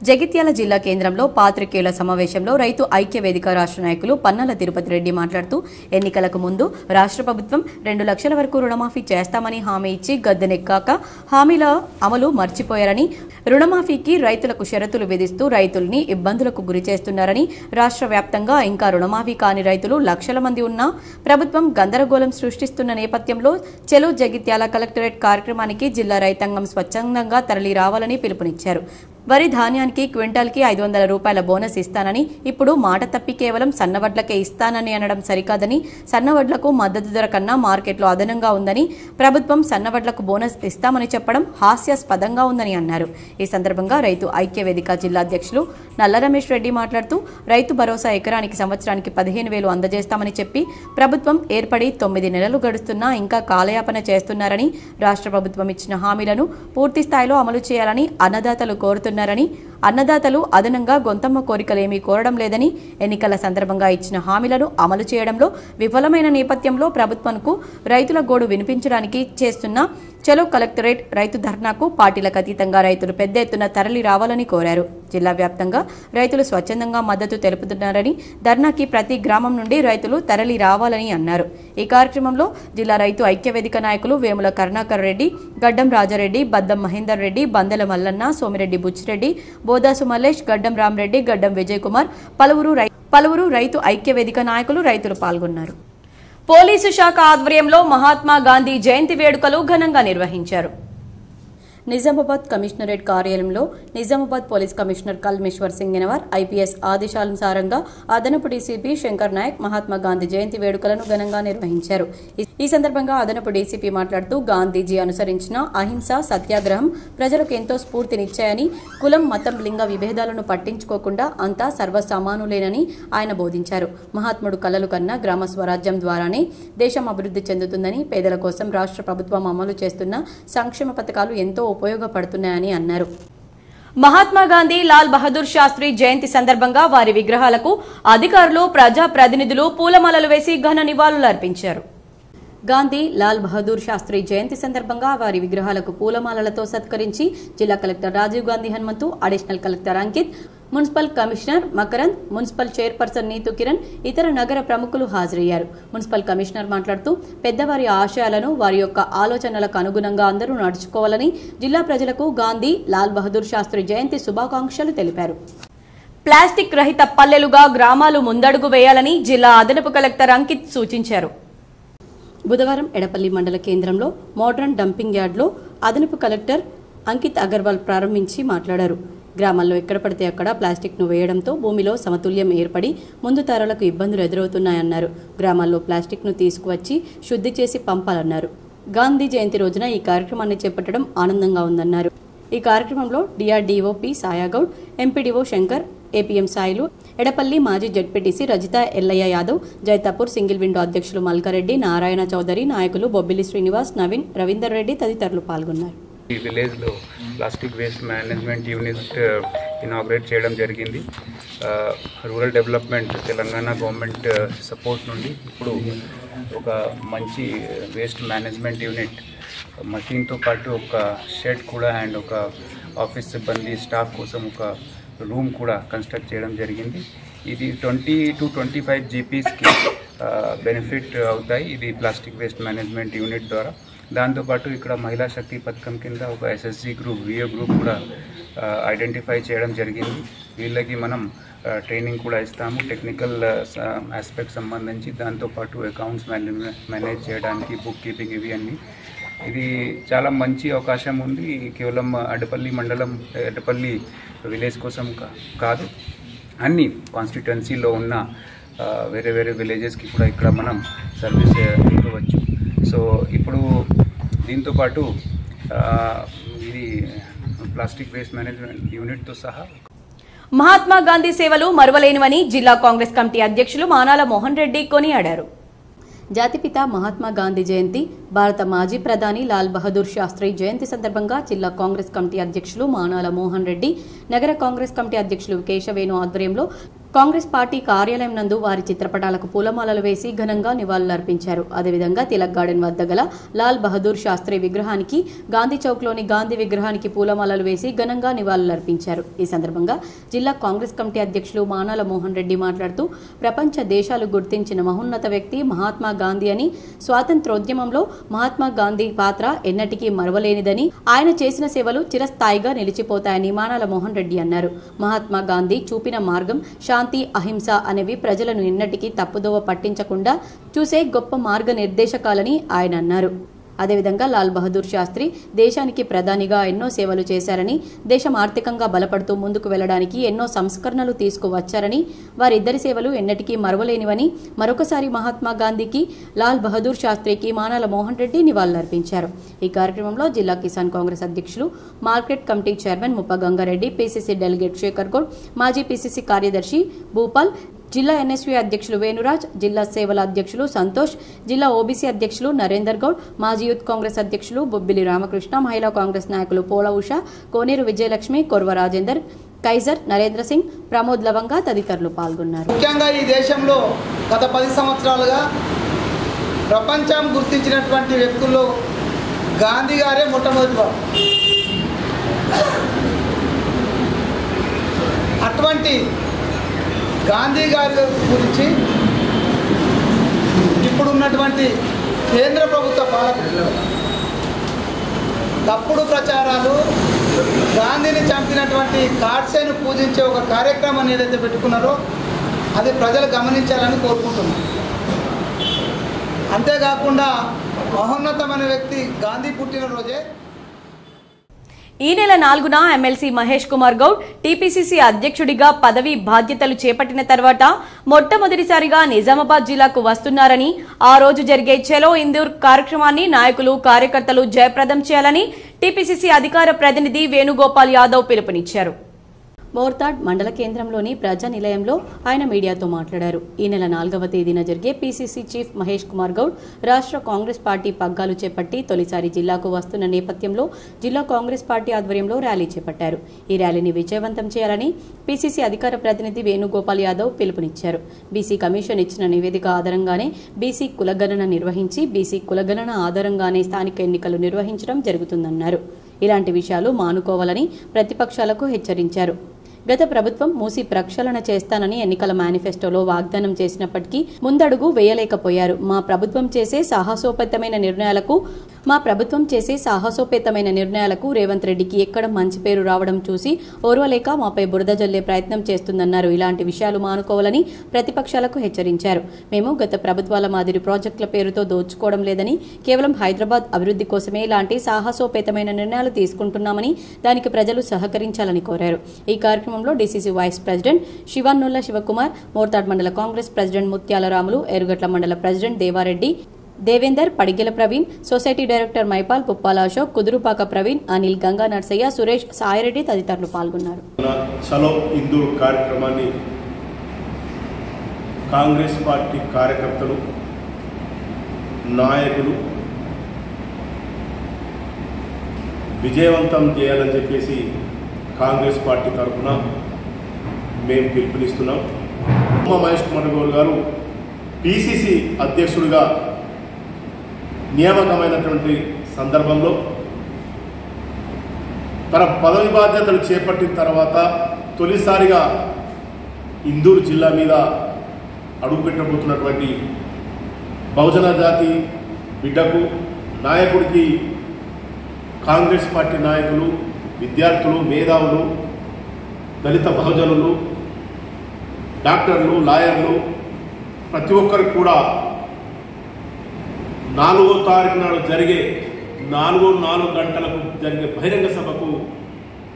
జగిత్యాల జిల్లా కేంద్రంలో పాత్రికేయుల సమావేశంలో రైతు ఐక్యవేదిక రాష్ట్ర నాయకులు పన్నల తిరుపతి రెడ్డి మాట్లాడుతూ ఎన్నికలకు ముందు రాష్ట్ర ప్రభుత్వం 2 లక్షల వరకు రుణమాఫీ చేస్తామని హామీ ఇచ్చి గద్దెనెక్కాక హామీల అమలు మర్చిపోయారని, రుణమాఫీకి రైతులకు షరతులు విధిస్తూ రైతుల్ని ఇబ్బందులకు గురి చేస్తున్నారని, రాష్ట్ర వ్యాప్తంగా ఇంకా రుణమాఫీ కాని రైతులు లక్షల మంది ఉన్నా ప్రభుత్వం గందరగోళం సృష్టిస్తున్న నేపథ్యంలో చెలో జగిత్యాల కలెక్టరేట్ కార్యక్రమానికి జిల్లా రైతాంగం స్వచ్ఛందంగా తరలి రావాలని పిలుపునిచ్చారు. వరి ధాన్యానికి క్వింటాల్కి 500 రూపాయల బోనస్ ఇస్తానని ఇప్పుడు మాట తప్పి కేవలం సన్నవడ్లకే ఇస్తానని అనడం సరికాదని, సన్నవడ్లకు మద్దతు ధర కన్నా మార్కెట్లో అదనంగా ఉందని, ప్రభుత్వం సన్నవడ్లకు బోనస్ ఇస్తామని చెప్పడం హాస్యాస్పదంగా ఉందని అన్నారు. ఈ సందర్భంగా రైతు ఐక్యవేదిక జిల్లా అధ్యక్షులు నల్ల రమేష్ రెడ్డి మాట్లాడుతూ రైతు భరోసా ఎకరానికి సంవత్సరానికి 15,000 అందజేస్తామని చెప్పి ప్రభుత్వం ఏర్పడి 9 నెలలు గడుస్తున్నా ఇంకా కాలయాపన చేస్తున్నారని, రాష్ట్ర ప్రభుత్వం ఇచ్చిన హామీలను పూర్తి స్థాయిలో అమలు చేయాలని అన్నదాతలు కోరుతున్నారు. అన్నదాతలు అదనంగా గొంతమ్మ కోరికలేమీ కోరడం లేదని, ఎన్నికల సందర్భంగా ఇచ్చిన హామీలను అమలు చేయడంలో విఫలమైన నేపథ్యంలో ప్రభుత్వంకు రైతుల గోడు వినిపించడానికి చేస్తున్న చలో కలెక్టరేట్ రైతు ధర్నాకు పార్టీలకు అతీతంగా రైతులు పెద్ద ఎత్తున తరలి రావాలని కోరారు. జిల్లా వ్యాప్తంగా రైతులు స్వచ్ఛందంగా మద్దతు తెలుపుతున్నారని, ధర్నాకి ప్రతి గ్రామం నుండి రైతులు తరలి రావాలని అన్నారు. ఈ కార్యక్రమంలో జిల్లా రైతు ఐక్యవేదిక నాయకులు వేముల కరుణాకర్ రెడ్డి, గడ్డం రాజారెడ్డి, బద్దం మహేందర్ రెడ్డి, బందెల మల్లన్న, సోమిరెడ్డి బుచ్చిరెడ్డి, బోదాసు మల్లేష్, గడ్డం రామరెడ్డి, గడ్డం విజయ్ కుమార్, పలువురు రైతు ఐక్యవేదిక నాయకులు రైతులు పాల్గొన్నారు. పోలీసు శాఖ ఆధ్వర్యంలో మహాత్మా గాంధీ జయంతి వేడుకలు ఘనంగా నిర్వహించారు. నిజామాబాద్ కమిషనరేట్ కార్యాలయంలో Nizamabad police commissioner Kalmeshwar Singenavar IPS ఆదేశానుసారంగా అదనపు డీసీపీ శంకర్ నాయక్ మహాత్మా గాంధీ జయంతి వేడుకలను ఘనంగా నిర్వహించారు. ఈ సందర్భంగా అదనపు డీసీపీ మాట్లాడుతూ గాంధీజీ అనుసరించిన అహింస, సత్యాగ్రహం ప్రజలకు ఎంతో స్ఫూర్తినిచ్చాయని, కులం, మతం, లింగ విభేదాలను పట్టించుకోకుండా అంతా సర్వసమానులేనని ఆయన బోధించారు. మహాత్ముడు కలలు కన్నా గ్రామ స్వరాజ్యం ద్వారానే దేశం అభివృద్ధి చెందుతుందని, పేదల కోసం రాష్ట్ర ప్రభుత్వం అమలు చేస్తున్న సంక్షేమ పథకాలు ఎంతో ఉపయోగపడుతున్నాయని అన్నారు. మహాత్మా గాంధీ, లాల్ బహదూర్ శాస్త్రి జయంతి సందర్భంగా వారి విగ్రహాలకు అధికారులు, ప్రజాప్రతినిధులు పూలమాలలు వేసి ఘన నివాళులు అర్పించారు. గాంధీ, లాల్ బహదూర్ శాస్త్రి జయంతి సందర్భంగా వారి విగ్రహాలకు పూలమాలలతో సత్కరించి జిల్లా collector Rajiv Gandhi Hanumanthu, additional collector Ankit, municipal commissioner Makarand, municipal chairperson Neetu Kiran, ఇతర నగర ప్రముఖులు హాజరయ్యారు. మున్సిపల్ కమిషనర్ మాట్లాడుతూ పెద్దవారి ఆశయాలను, వారి యొక్క ఆలోచనలకు అనుగుణంగా అందరూ నడుచుకోవాలని, జిల్లా ప్రజలకు గాంధీ, లాల్ బహదూర్ శాస్త్రి జయంతి శుభాకాంక్షలు తెలిపారు. ప్లాస్టిక్ రహిత పల్లెలుగా గ్రామాలు ముందడుగు వేయాలని జిల్లా అదనపు కలెక్టర్ అంకిత్ సూచించారు. బుధవారం ఎడపల్లి మండల కేంద్రంలో మోడ్రన్ డంపింగ్ యార్డ్లో అదనపు కలెక్టర్ అంకిత్ అగర్వాల్ ప్రారంభించి మాట్లాడారు. గ్రామాల్లో ఎక్కడ పడితే అక్కడ ప్లాస్టిక్ను వేయడంతో భూమిలో సమతుల్యం ఏర్పడి ముందు తరాలకు ఇబ్బందులు ఎదురవుతున్నాయన్నారు. గ్రామాల్లో ప్లాస్టిక్ను తీసుకువచ్చి శుద్ధి చేసి పంపాలన్నారు. గాంధీ జయంతి రోజున ఈ కార్యక్రమాన్ని చేపట్టడం ఆనందంగా ఉందన్నారు. ఈ కార్యక్రమంలో DRDO P Sayagoud, MPDO Shankar, APM Sailu, Edapalli మాజీ ZPTC Rajitha Yellaiah Yadav, Jaithapur single window అధ్యక్షులు మల్కారెడ్డి, నారాయణ చౌదరి, నాయకులు బొబ్బిలి శ్రీనివాస్, నవీన్, రవీందర్ రెడ్డి తదితరులు పాల్గొన్నారు. ఈ విలేజ్లో plastic waste management unit inaugurate చేయడం జరిగింది. Rural development Telangana government support నుండి ఇప్పుడు ఒక మంచి వేస్ట్ మేనేజ్మెంట్ యూనిట్ మషీన్తో పాటు ఒక షెడ్ కూడా అండ్ ఒక ఆఫీస్ సిబ్బంది స్టాఫ్ కోసం ఒక రూమ్ కూడా కన్స్ట్రక్ట్ చేయడం జరిగింది. ఇది 20 to 25 జీపీస్కి బెనిఫిట్ అవుతాయి ఇది ప్లాస్టిక్ వేస్ట్ మేనేజ్మెంట్ యూనిట్ ద్వారా. దాంతోపాటు ఇక్కడ మహిళా శక్తి పథకం కింద ఒక ఎస్ఎస్జి గ్రూప్, విఓ గ్రూప్ కూడా ఐడెంటిఫై చేయడం జరిగింది. వీళ్ళకి మనం ట్రైనింగ్ కూడా ఇస్తాము టెక్నికల్ ఆస్పెక్ట్ సంబంధించి, దాంతోపాటు అకౌంట్స్ మేనేజ్ చేయడానికి, బుక్ కీపింగ్, ఇవి అన్నీ. ఇది చాలా మంచి అవకాశం ఉంది. కేవలం అడ్డపల్లి మండలం, అడ్డపల్లి విలేజ్ కోసం కాదు, అన్ని కాన్స్టిట్యుయెన్సీలో ఉన్న వేరే వేరే విలేజెస్కి కూడా ఇక్కడ మనం సర్వీస్ ఇవ్వవచ్చు. సో ఇప్పుడు దీంతోపాటు ఇది ప్లాస్టిక్ వేస్ట్ మేనేజ్మెంట్ యూనిట్తో సహా మహాత్మా గాంధీ సేవలు మరువలేనివని జిల్లా కాంగ్రెస్ కమిటీ అధ్యక్షులు మానాల మోహన్ రెడ్డి కొనియాడారు. జాతిపిత మహాత్మా గాంధీ జయంతి, భారత మాజీ ప్రధాని లాల్ బహదూర్ శాస్త్రి జయంతి సందర్భంగా జిల్లా కాంగ్రెస్ కమిటీ అధ్యక్షులు మానాల మోహన్ రెడ్డి, నగర కాంగ్రెస్ కమిటీ అధ్యక్షులు కేశవేణు ఆధ్వర్యంలో కాంగ్రెస్ పార్టీ కార్యాలయం నందు వారి చిత్రపటాలకు పూలమాలలు వేసి ఘనంగా నివాళులర్పించారు. అదేవిధంగా తిలక్ గార్డెన్ వద్ద గల లాల్ బహదూర్ శాస్త్రి విగ్రహానికి, గాంధీ చౌక్లోని గాంధీ విగ్రహానికి పూలమాలలు వేసి ఘనంగా నివాళులర్పించారు. ఈ సందర్భంగా జిల్లా కాంగ్రెస్ కమిటీ అధ్యక్షులు మానాల మోహన్ రెడ్డి మాట్లాడుతూ ప్రపంచ దేశాలు గుర్తించిన మహోన్నత వ్యక్తి మహాత్మా గాంధీ అని, స్వాతంత్రోద్యమంలో మహాత్మా గాంధీ పాత్ర ఎన్నటికీ మరవలేనిదని, ఆయన చేసిన సేవలు చిరస్థాయిగా నిలిచిపోతాయని మానాల మోహన్ రెడ్డి అన్నారు. మహాత్మా గాంధీ చూపిన మార్గం శాంతి, అహింస అనేవి ప్రజలను ఎన్నటికీ తప్పుదోవ పట్టించకుండా చూసే గొప్ప మార్గ నిర్దేశకాలని ఆయన అన్నారు. అదేవిధంగా లాల్ బహదూర్ శాస్త్రి దేశానికి ప్రధానిగా ఎన్నో సేవలు చేశారని, దేశం ఆర్థికంగా బలపడుతూ ముందుకు వెళ్లడానికి ఎన్నో సంస్కరణలు తీసుకువచ్చారని, వారిద్దరి సేవలు ఎన్నటికీ మరువలేనివని మరొకసారి మహాత్మా గాంధీకి, లాల్ బహదూర్ శాస్త్రికి మానాల మోహన్ రెడ్డి నివాళులర్పించారు. ఈ కార్యక్రమంలో జిల్లా కిసాన్ కాంగ్రెస్ అధ్యక్షులు, మార్కెట్ కమిటీ చైర్మన్ ముప్ప గంగారెడ్డి, పీసీసీ డెలిగేట్ శేఖర్ గౌడ్, మాజీ పీసీసీ కార్యదర్శి భూపాల్, జిల్లా ఎన్ఎస్వీ అధ్యక్షులు వేణురాజ్, జిల్లా సేవల అధ్యక్షులు సంతోష్, జిల్లా ఓబీసీ అధ్యక్షులు నరేందర్ గౌడ్, మాజీ యూత్ కాంగ్రెస్ అధ్యక్షులు బొబ్బిలి రామకృష్ణ, మహిళా కాంగ్రెస్ నాయకులు పోల ఉష, కోనేరు విజయలక్ష్మి, కొర్వ రాజేందర్, కైజర్, నరేంద్ర సింగ్, ప్రమోద్ లవంగా తదితరులు పాల్గొన్నారు. ముఖ్యంగా ఈ దేశంలో గత 10 సంవత్సరాలుగా ప్రపంచం గుర్తించినటువంటి వ్యక్తుల్లో గాంధీ గారే మొట్టమొదటి వారు. అటువంటి గాంధీ గారి గురించి ఇప్పుడున్నటువంటి కేంద్ర ప్రభుత్వ పాలకులు తప్పుడు ప్రచారాలు, గాంధీని చంపినటువంటి గాడ్సేను పూజించే ఒక కార్యక్రమాన్ని ఏదైతే పెట్టుకున్నారో అది ప్రజలు గమనించాలని కోరుకుంటున్నాం. అంతేకాకుండా మహోన్నతమైన వ్యక్తి గాంధీ పుట్టినరోజే ఈ నెల 4న ఎమ్మెల్సీ మహేష్ కుమార్ గౌడ్ టీపీసీసీ అధ్యక్షుడిగా పదవి బాధ్యతలు చేపట్టిన తర్వాత మొట్టమొదటిసారిగా నిజామాబాద్ జిల్లాకు వస్తున్నారని, ఆ రోజు జరిగే చలో ఇందూర్ కార్యక్రమాన్ని నాయకులు, కార్యకర్తలు జయప్రదం చేయాలని టీపీసీసీ అధికార ప్రతినిధి వేణుగోపాల్ యాదవ్ పిలుపునిచ్చారు. మోర్తాడ్ మండల కేంద్రంలోని ప్రజా నిలయంలో ఆయన మీడియాతో మాట్లాడారు. ఈ నెల 4వ తేదీన జరిగే పీసీసీ చీఫ్ మహేష్ కుమార్ గౌడ్ రాష్ట్ర కాంగ్రెస్ పార్టీ పగ్గాలు చేపట్టి తొలిసారి జిల్లాకు వస్తున్న నేపథ్యంలో జిల్లా కాంగ్రెస్ పార్టీ ఆధ్వర్యంలో ర్యాలీ చేపట్టారు. ఈ ర్యాలీని విజయవంతం చేయాలని పీసీసీ అధికార ప్రతినిధి వేణుగోపాల్ యాదవ్ పిలుపునిచ్చారు. బీసీ కమిషన్ ఇచ్చిన నివేదిక ఆధారంగానే బీసీ కులగణన నిర్వహించి బీసీ కులగణన ఆధారంగానే స్థానిక ఎన్నికలు నిర్వహించడం జరుగుతుందన్నారు. ఇలాంటి విషయాలు మానుకోవాలని ప్రతిపక్షాలకు హెచ్చరించారు. గత ప్రభుత్వం మూసి ప్రక్షాళన చేస్తానని ఎన్నికల మేనిఫెస్టోలో వాగ్దానం చేసినప్పటికీ ముందడుగు వేయలేకపోయారు. మా ప్రభుత్వం చేసే సాహసోపేతమైన నిర్ణయాలకు రేవంత్ రెడ్డికి ఎక్కడ మంచి పేరు రావడం చూసి ఓర్వలేక మాపై బురద జల్లే ప్రయత్నం చేస్తుందన్నారు. ఇలాంటి విషయాలు మానుకోవాలని ప్రతిపక్షాలకు హెచ్చరించారు. మేము గత ప్రభుత్వాల మాదిరి ప్రాజెక్టుల పేరుతో దోచుకోవడం లేదని, కేవలం హైదరాబాద్ అభివృద్ధి కోసమే ఇలాంటి సాహసోపేతమైన నిర్ణయాలు తీసుకుంటున్నామని, దానికి ప్రజలు సహకరించాలని కోరారు. ఈ కార్యక్రమంలో DCC vice president Shivannolla Shivakumar, Mortad మండల కాంగ్రెస్ ప్రెసిడెంట్ ముత్యాల రాములు, ఎరుగట్ల మండల president Devareddy, Devender, Padigela Praveen, society director Maipal, Puppala Ashok, Kudurupaka Praveen, Anil, Ganga Narsaiah, Suresh, Saireddy తదితరులు పాల్గొన్నారు. చలో ఇందూర్ కార్యక్రమాన్ని కాంగ్రెస్ పార్టీ కార్యకర్తలు, నాయకులు విజయవంతం చేయాలని చెప్పేసి కాంగ్రెస్ పార్టీ తరఫున మేము పిలుపునిస్తున్నాం. మహేష్ కుమార్ గౌడ్ గారు పీసీసీ అధ్యక్షుడిగా నియామకమైనటువంటి సందర్భంలో తన పదవి బాధ్యతలు చేపట్టిన తర్వాత తొలిసారిగా ఇందూరు జిల్లా మీద అడుగుపెట్టబోతున్నటువంటి బహుజన జాతి బిడ్డకు, నాయకుడికి కాంగ్రెస్ పార్టీ నాయకులు, విద్యార్థులు, మేధావులు, దళిత బహుజనులు, డాక్టర్లు, లాయర్లు ప్రతి ఒక్కరికి కూడా 4వ తారీఖు నాడు జరిగే 4 గంటలకు జరిగే బహిరంగ సభకు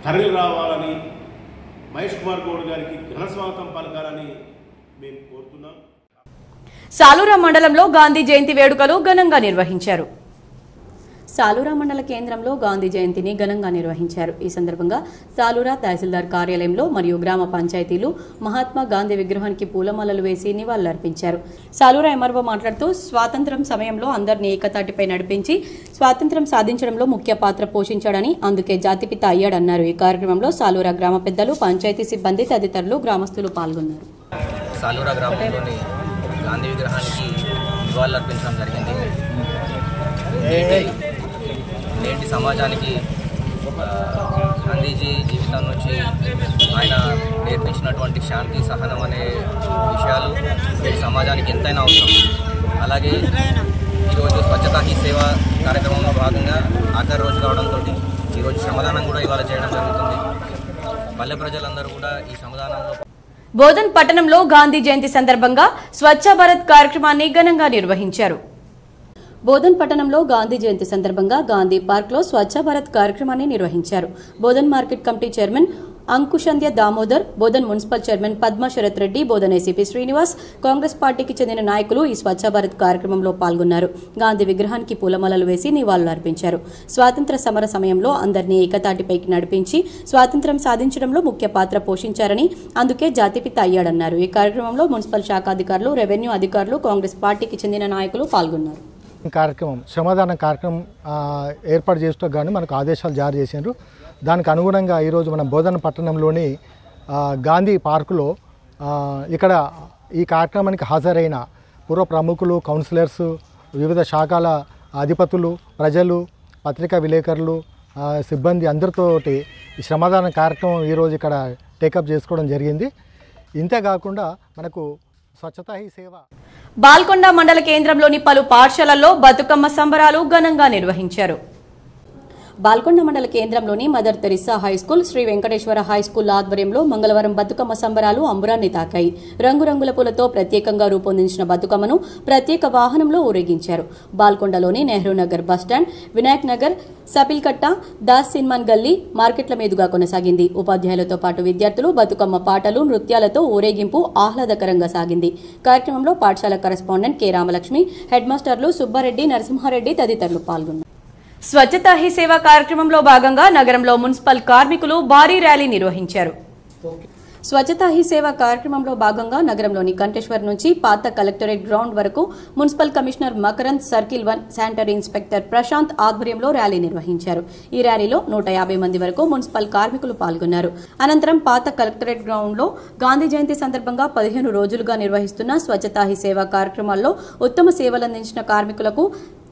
తరలి రావాలని, మహేష్ కుమార్ గౌడ్ గారికి ఘన స్వాగతం పలకాలని మేము కోరుతున్నాం. సాలూరా మండలంలో గాంధీ జయంతి వేడుకలు ఘనంగా నిర్వహించారు. సాలూరా మండల కేంద్రంలో గాంధీ జయంతిని ఘనంగా నిర్వహించారు. ఈ సందర్భంగా సాలూరా తహసీల్దార్ కార్యాలయంలో మరియు గ్రామ పంచాయతీలు మహాత్మా గాంధీ విగ్రహానికి పూలమాలలు వేసి నివాళులర్పించారు. సాలూరా ఎంఆర్ఓ మాట్లాడుతూ స్వాతంత్ర్యం సమయంలో అందరినీ ఏకతాటిపై నడిపించి స్వాతంత్ర్యం సాధించడంలో ముఖ్య పాత్ర పోషించాడని, అందుకే జాతిపిత అయ్యాడన్నారు. ఈ కార్యక్రమంలో సాలూరా గ్రామ పెద్దలు, పంచాయతీ సిబ్బంది తదితరులు గ్రామస్తులు పాల్గొన్నారు. సాలూరా గ్రామంలోని గాంధీ విగ్రహానికి నివాళులర్పించడం జరిగింది. నేటి సమాజానికి గాంధీజీ జీవితం నుంచి ఆయన నేర్పించినటువంటి శాంతి, సహనం అనే విషయాలు నేటి సమాజానికి ఎంతైనా అవసరం. అలాగే ఈరోజు స్వచ్ఛతా హీ సేవ కార్యక్రమంలో భాగంగా ఆఖరి రోజు కావడంతో ఈరోజు శ్రమదానం కూడా ఇవాళ చేయడం జరుగుతుంది. పల్లె ప్రజలందరూ కూడా ఈ శ్రమదానంలో బోధన్ పట్టణంలో గాంధీ జయంతి సందర్భంగా స్వచ్ఛ భారత్ కార్యక్రమాన్ని ఘనంగా నిర్వహించారు. బోధన్ పట్టణంలో గాంధీ జయంతి సందర్భంగా గాంధీ పార్క్లో స్వచ్ఛ భారత్ కార్యక్రమాన్ని నిర్వహించారు. బోధన్ మార్కెట్ కమిటీ చైర్మన్ అంకుశంద్య Damodar, Bodhan municipal chairman Padma Sharath Reddy, Bodhan ACP Srinivas, Congress పార్టీకి చెందిన నాయకులు ఈ స్వచ్ఛ భారత్ కార్యక్రమంలో పాల్గొన్నారు. గాంధీ విగ్రహానికి పూలమాలలు వేసి నివాళులర్పించారు. స్వాతంత్ర సమర సమయంలో అందరినీ ఏకతాటిపైకి నడిపించి స్వాతంత్ర్యం సాధించడంలో ముఖ్య పాత్ర పోషించారని, అందుకే జాతిపిత అయ్యాడన్నారు. ఈ కార్యక్రమంలో మున్సిపల్ శాఖ అధికారులు, రెవెన్యూ అధికారులు, కాంగ్రెస్ పార్టీకి చెందిన నాయకులు పాల్గొన్నారు. కార్యక్రమం శ్రమదాన కార్యక్రమం ఏర్పాటు చేస్తూ కానీ మనకు ఆదేశాలు జారీ చేశారు. దానికి అనుగుణంగా ఈరోజు మనం బోధన పట్టణంలోని గాంధీ పార్కులో ఇక్కడ ఈ కార్యక్రమానికి హాజరైన పూర్వ ప్రముఖులు, కౌన్సిలర్స్, వివిధ శాఖల అధిపతులు, ప్రజలు, పత్రికా విలేకరులు, సిబ్బంది అందరితోటి ఈ శ్రమదాన కార్యక్రమం ఈరోజు ఇక్కడ టేకప్ చేసుకోవడం జరిగింది. ఇంతేకాకుండా మనకు స్వచ్ఛతా హీ సేవ బాల్కొండ మండల కేంద్రంలోని పలు పాఠశాలల్లో బతుకమ్మ సంబరాలు ఘనంగా నిర్వహించారు. బాల్కొండ మండల కేంద్రంలోని Mother Teresa high school, Sri Venkateswara high school ఆధ్వర్యంలో మంగళవారం బతుకమ్మ సంబరాలు అంబరాన్ని తాకాయి. రంగురంగుల పూలతో ప్రత్యేకంగా రూపొందించిన బతుకమ్మను ప్రత్యేక వాహనంలో ఊరేగించారు. బాల్కొండలోని నెహ్రూ నగర్ బస్టాండ్, వినాయక్ నగర్, సపిల్కట్ట, దాస్ సిన్మాన్ గల్లీ, మార్కెట్ల మీదుగా కొనసాగింది. ఉపాధ్యాయులతో పాటు విద్యార్థులు బతుకమ్మ పాటలు, నృత్యాలతో ఊరేగింపు ఆహ్లాదకరంగా సాగింది. కార్యక్రమంలో పాఠశాల కరెస్పాండెంట్ కె రామలక్ష్మి, హెడ్ మాస్టర్లు సుబ్బారెడ్డి, నరసింహారెడ్డి తదితరులు పాల్గొన్నారు. స్వచ్ఛతా హీ సేవ కార్యక్రమంలో భాగంగా నగరంలో మున్సిపల్ కార్మికులు భారీ ర్యాలీ నిర్వహించారు. స్వచ్ఛతా హీ సేవ కార్యక్రమంలో భాగంగా నగరంలోని కంటేశ్వర్ నుంచి పాత కలెక్టరేట్ గ్రౌండ్ వరకు municipal commissioner Makarand, circle 1 sanitary inspector Prashanth ఆధ్వర్యంలో ర్యాలీ నిర్వహించారు. ఈ ర్యాలీలో 150 మంది వరకు మున్సిపల్ కార్మికులు పాల్గొన్నారు. అనంతరం పాత కలెక్టరేట్ గ్రౌండ్ లో గాంధీ జయంతి సందర్భంగా 15 రోజులుగా నిర్వహిస్తున్న స్వచ్ఛతా హీ సేవ కార్యక్రమాల్లో ఉత్తమ సేవలందించిన కార్మికులకు,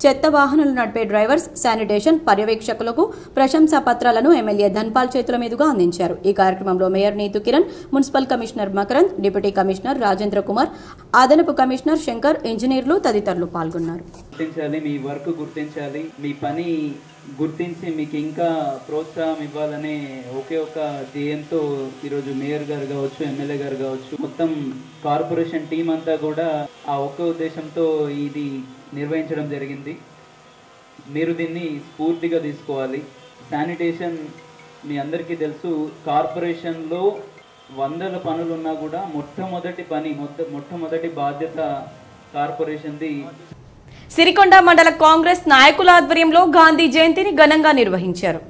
చెత్త వాహనాలు నడిపే డ్రైవర్స్, శానిటేషన్ పర్యవేక్షకులకు ప్రశంసా పత్రాలను ఎమ్మెల్యే ధన్పాల్ చేతుల మీదుగా అందించారు. ఈ కార్యక్రమంలో mayor Neetu Kiran, municipal commissioner Makarand, deputy commissioner Rajendra Kumar, అదనపు కమిషనర్ శంకర్, ఇంజనీర్లు తదితరులు పాల్గొన్నారు. మీ వర్క్ గుర్తించాలి, మీ పని గుర్తించి మీకు ఇంకా ప్రోత్సాహం ఇవ్వాలనే ఒకే ఒక ధ్యేయంతో ఈరోజు మేయర్ గారు కావచ్చు, ఎమ్మెల్యే గారు కావచ్చు, మొత్తం కార్పొరేషన్ టీం అంతా కూడా ఆ ఒక్క ఉద్దేశంతో ఇది నిర్వహించడం జరిగింది. మీరు దీన్ని స్ఫూర్తిగా తీసుకోవాలి. శానిటేషన్ మీ అందరికీ తెలుసు, కార్పొరేషన్లో 100 పనులున్నా కూడా మొట్టమొదటి బాధ్యత కార్పొరేషన్ది. సిరికొండ మండల కాంగ్రెస్ నాయకుల ఆధ్వర్యంలో గాంధీ జయంతిని ఘనంగా నిర్వహించారు.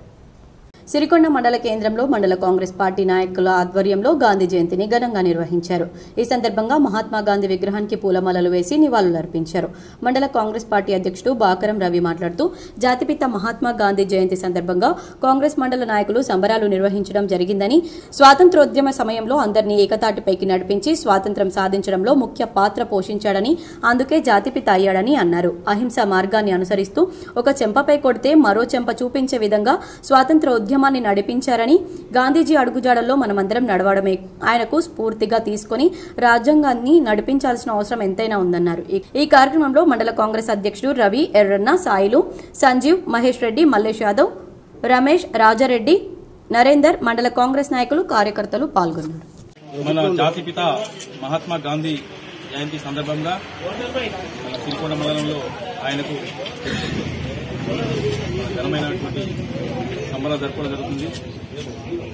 సిరికొండ మండల కేంద్రంలో మండల కాంగ్రెస్ పార్టీ నాయకుల ఆధ్వర్యంలో గాంధీ జయంతిని ఘనంగా నిర్వహించారు. ఈ సందర్భంగా మహాత్మా గాంధీ విగ్రహానికి పూలమాలలు వేసి నివాళులర్పించారు. మండల కాంగ్రెస్ పార్టీ అధ్యక్షుడు బాకరం రవి మాట్లాడుతూ, జాతిపిత మహాత్మా గాంధీ జయంతి సందర్భంగా కాంగ్రెస్ మండల నాయకులు సంబరాలు నిర్వహించడం జరిగిందని, స్వాతంత్రోద్యమ సమయంలో అందరినీ ఏకతాటిపైకి నడిపించి స్వాతంత్ర్యం సాధించడంలో ముఖ్య పాత్ర పోషించాడని, అందుకే జాతిపిత అయ్యాడని అన్నారు. అహింసా మార్గాన్ని అనుసరిస్తూ ఒక చెంపపై కొడితే మరో చెంప చూపించే విధంగా స్వాతంత్ర ఉద్యమాన్ని నడిపించారని, గాంధీజీ అడుగుజాడల్లో మనమందరం నడవడమే ఆయనకు స్ఫూర్తిగా తీసుకుని రాజ్యాంగాన్ని నడిపించాల్సిన అవసరం ఎంతైనా ఉందన్నారు. ఈ కార్యక్రమంలో మండల కాంగ్రెస్ అధ్యక్షుడు రవి, ఎర్రన్న, సాయిలు, సంజీవ్, మహేష్ రెడ్డి, మల్లేష్ యాదవ్, రమేష్, రాజారెడ్డి, నరేందర్, మండల కాంగ్రెస్ నాయకులు, కార్యకర్తలు పాల్గొన్నారు. మన జాతిపిత మహాత్మా గాంధీ జయంతి సందర్భంగా మన సిరికొండ మండలంలో ఆయనకు ఘనమైనటువంటి సంబరాలు జరుపుకోవడం జరుగుతుంది.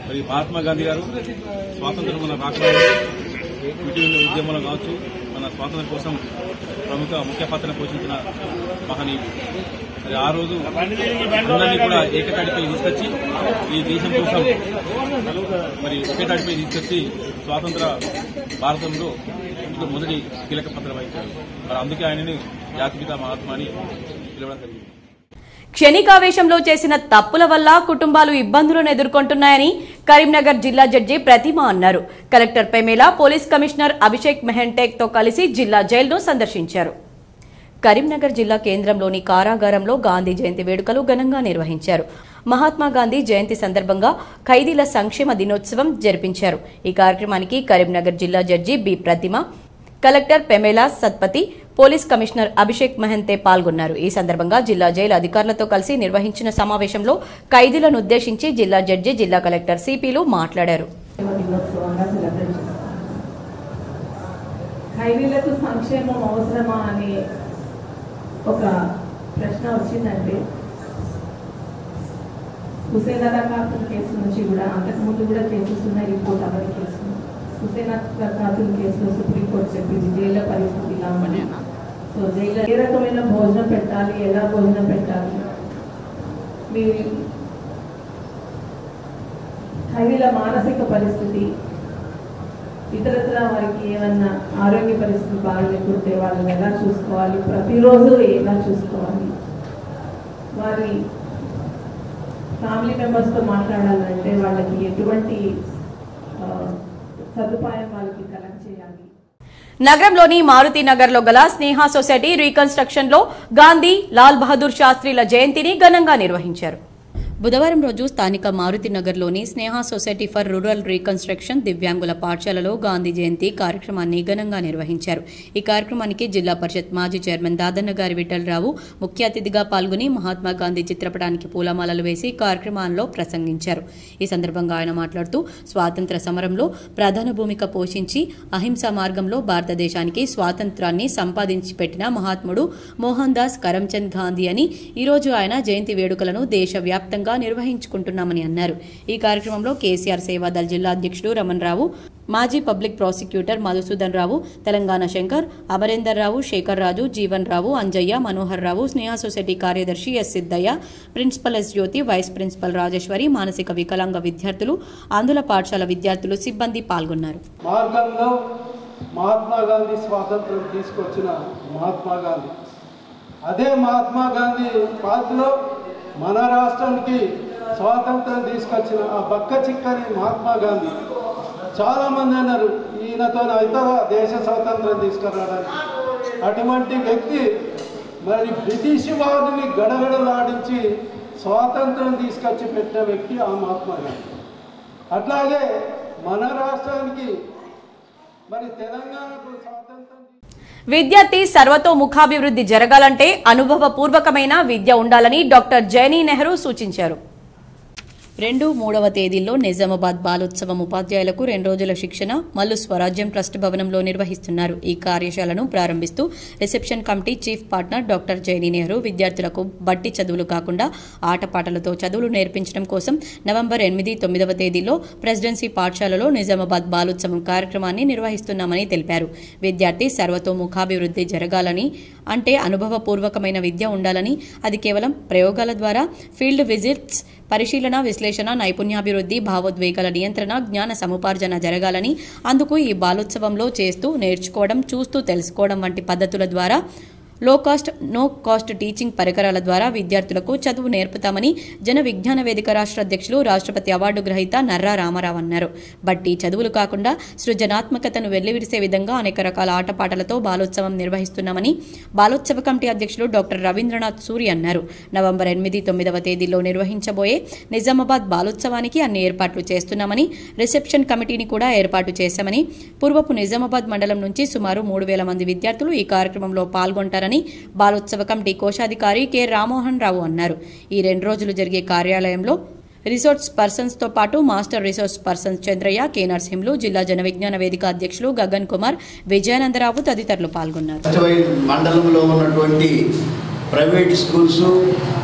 మరి మహాత్మా గాంధీ గారు స్వాతంత్రం మన రాష్ట్రంలో ఉద్యమంలో కావచ్చు, మన స్వాతంత్రం కోసం ముఖ్య పాత్ర పోషించిన మహనీయుడు. మరి ఆ రోజు అందరినీ కూడా ఏకతాటిపై తీసుకొచ్చి ఈ దేశం కోసం మరి ఒకేతాటిపై తీసుకొచ్చి స్వాతంత్ర భారతంలో మొదటి కీలక పాత్ర వహించారు. మరి అందుకే ఆయనని జాతిపిత మహాత్మాని పిలవడం జరిగింది. క్షణికావేశంలో చేసిన తప్పుల వల్ల కుటుంబాలు ఇబ్బందులను ఎదుర్కొంటున్నాయని కరీంనగర్ జిల్లా జడ్జి ప్రతిమ అన్నారు. కలెక్టర్ పెమేలా, పోలీస్ కమిషనర్ అభిషేక్ మెహంటేక్ తో కలిసి జిల్లా జైలును సందర్శించారు. కరీంనగర్ జిల్లా కేంద్రంలోని కారాగారంలో గాంధీ జయంతి వేడుకలు ఘనంగా నిర్వహించారు. మహాత్మా గాంధీ జయంతి సందర్భంగా ఖైదీల సంక్షేమ దినోత్సవం జరిపించారు. ఈ కార్యక్రమానికి కరీంనగర్ జిల్లా judge B Pratima, collector Pamela Satpathy, police commissioner Abhishek Mohanty పాల్గొన్నారు. ఈ సందర్భంగా జిల్లా జైలు అధికారులతో కలిసి నిర్వహించిన సమావేశంలో ఖైదీలను ఉద్దేశించి జిల్లా జడ్జి, జిల్లా కలెక్టర్ సిపిలు మాట్లాడారు. ఖైదీలకు సంక్షేమం అవసరమా అని ఒక ప్రశ్న వచ్చిందంటే హుసేనా ఖాతున్ కేసు నుంచి కూడా అంతకుముందు కూడా కేసెస్ ఉన్నాయి, రిపోర్ట్ అవన్నీ కేసు హుసేనా ఖాతున్ కేసులో సుప్రీంకోర్టు చెప్పింది జైల్లో పరిస్థితి ఇలా ఉంది. సో జైల్లో ఏ రకమైన భోజనం పెట్టాలి, ఎలా భోజనం పెట్టాలి, మీ ఖైదీల మానసిక పరిస్థితి, ఇతరత్ర వారికి ఏమన్నా ఆరోగ్య పరిస్థితి బాగాలేకుంటే వాళ్ళని ఎలా చూసుకోవాలి, ప్రతిరోజు ఎలా చూసుకోవాలి, వారి ఫ్యామిలీ మెంబర్స్తో మాట్లాడాలంటే వాళ్ళకి ఎటువంటి సదుపాయం వాళ్ళకి కలెక్ట్ చేయాలి. నగరంలోని మారుతి నగర్లో గల స్నేహ సొసైటీ రీకన్స్ట్రక్షన్ లో గాంధీ, లాల్ బహదూర్ శాస్త్రిల జయంతిని ఘనంగా నిర్వహించారు. బుధవారం రోజు స్థానిక మారుతి నగర్లోని స్నేహ సొసైటీ ఫర్ రూరల్ రీకన్స్ట్రక్షన్ దివ్యాంగుల పాఠశాలలో గాంధీ జయంతి కార్యక్రమాన్ని ఘనంగా నిర్వహించారు. ఈ కార్యక్రమానికి జిల్లా పరిషత్ మాజీ చైర్మన్ దాదన్న గారి విఠలరావు ముఖ్య అతిథిగా పాల్గొని మహాత్మా గాంధీ చిత్రపటానికి పూలమాలలు వేసి కార్యక్రమాల్లో ప్రసంగించారు. ఈ సందర్భంగా ఆయన మాట్లాడుతూ స్వాతంత్ర సమరంలో ప్రధాన భూమిక పోషించి అహింసా మార్గంలో భారతదేశానికి స్వాతంత్రాన్ని సంపాదించి పెట్టిన మహాత్ముడు మోహన్ దాస్ కరమ్చంద్ గాంధీ అని ఈరోజు ఆయన జయంతి వేడుకలను దేశవ్యాప్తంగా నిర్వహించుకుంటున్నామని అన్నారు. ఈ కార్యక్రమంలో కేసీఆర్ సేవాదళ్ జిల్లా అధ్యక్షుడు రమణ్ రావు, మాజీ పబ్లిక్ ప్రాసిక్యూటర్ మధుసూదన్ రావు, తెలంగాణ శంకర్, అమరేందర్ రావు, శేఖర్ రాజు, జీవన్ రావు, అంజయ్య, మనోహర్ రావు, స్నేహ సొసైటీ కార్యదర్శి ఎస్ సిద్దయ్య, ప్రిన్సిపల్ ఎస్ జ్యోతి, వైస్ ప్రిన్సిపల్ రాజేశ్వరి, మానసిక వికలాంగ విద్యార్థులు, ఆంధ్ర పాఠశాల విద్యార్థులు, సిబ్బంది పాల్గొన్నారు. మార్గంలో మహాత్మా గాంధీ స్వాతంత్రం తీసుకొచ్చిన మహాత్మా గాంధీ, అదే మహాత్మా గాంధీ పాత్రలో మన రాష్ట్రానికి స్వాతంత్రం తీసుకొచ్చిన ఆ బక్క చిక్కని మహాత్మా గాంధీ. చాలామంది అన్నారు ఈయనతో అవుతుందా దేశ స్వాతంత్రం తీసుకురావడానికి. అటువంటి వ్యక్తి మరి బ్రిటిష్ వారిని గడగడలాడించి స్వాతంత్రం తీసుకొచ్చి పెట్టిన వ్యక్తి ఆ మహాత్మా గాంధీ. అట్లాగే మన రాష్ట్రానికి మరి తెలంగాణకు స్వాతంత్రం. విద్యార్థి సర్వతోముఖాభివృద్ధి జరగాలంటే అనుభవపూర్వకమైన విద్య ఉండాలని డాక్టర్ జైనీ నెహ్రూ సూచించారు. 2-3వ తేదీల్లో నిజామాబాద్ బాలోత్సవం ఉపాధ్యాయులకు 2 రోజుల శిక్షణ మల్లు స్వరాజ్యం ట్రస్ట్ భవనంలో నిర్వహిస్తున్నారు. ఈ కార్యశాలను ప్రారంభిస్తూ reception committee chief partner doctor Jaini Nehru విద్యార్థులకు బట్టి చదువులు కాకుండా ఆటపాటలతో చదువులు నేర్పించడం కోసం నవంబర్ 8-9వ తేదీల్లో ప్రెసిడెన్సీ పాఠశాలలో నిజామాబాద్ బాలోత్సవం కార్యక్రమాన్ని నిర్వహిస్తున్నామని తెలిపారు. విద్యార్థి సర్వతోముఖాభివృద్ధి జరగాలని అంటే అనుభవపూర్వకమైన విద్య ఉండాలని, అది కేవలం ప్రయోగాల ద్వారా ఫీల్డ్ విజిట్స్, పరిశీలన, విశ్లేషణ, నైపుణ్యాభివృద్ధి, భావోద్వేగాల నియంత్రణ, జ్ఞాన సముపార్జన జరగాలని, అందుకు ఈ బాలోత్సవంలో చేస్తూ నేర్చుకోవడం, చూస్తూ తెలుసుకోవడం వంటి పద్ధతుల ద్వారా లో కాస్ట్ నో కాస్ట్ టీచింగ్ పరికరాల ద్వారా విద్యార్థులకు చదువు నేర్పుతామని జన విజ్ఞాన వేదిక రాష్ట్ర అధ్యక్షులు, రాష్ట్రపతి అవార్డు గ్రహీత నర్రా రామారావు అన్నారు. బట్టి చదువులు కాకుండా సృజనాత్మకతను వెల్లివిరిసే విధంగా అనేక రకాల ఆటపాటలతో బాలోత్సవం నిర్వహిస్తున్నామని బాలోత్సవ కమిటీ అధ్యక్షులు డాక్టర్ రవీంద్రనాథ్ సూరి అన్నారు. నవంబర్ 8-9వ తేదీల్లో నిర్వహించబోయే నిజామాబాద్ బాలోత్సవానికి అన్ని ఏర్పాట్లు చేస్తున్నామని, రిసెప్షన్ కమిటీని కూడా ఏర్పాటు చేశామని, పూర్వపు నిజామాబాద్ మండలం నుంచి సుమారు 3,000 మంది విద్యార్థులు ఈ కార్యక్రమంలో పాల్గొంటారని బాలోత్సవ కమిటీ కోశాధికారి కె రామ్మోహన్ రావు అన్నారు. ఈ 2 రోజులు జరిగే కార్యాలయంలో రిసోర్స్ పర్సన్స్ తో పాటు master resource persons Chandraiah, K Narasimhulu, జిల్లా జన విజ్ఞాన వేదిక అధ్యక్షులు గగన్ కుమార్, విజయానందరావు తదితరులు పాల్గొన్నారు. మండలంలో ఉన్నటువంటి ప్రైవేట్ స్కూల్స్,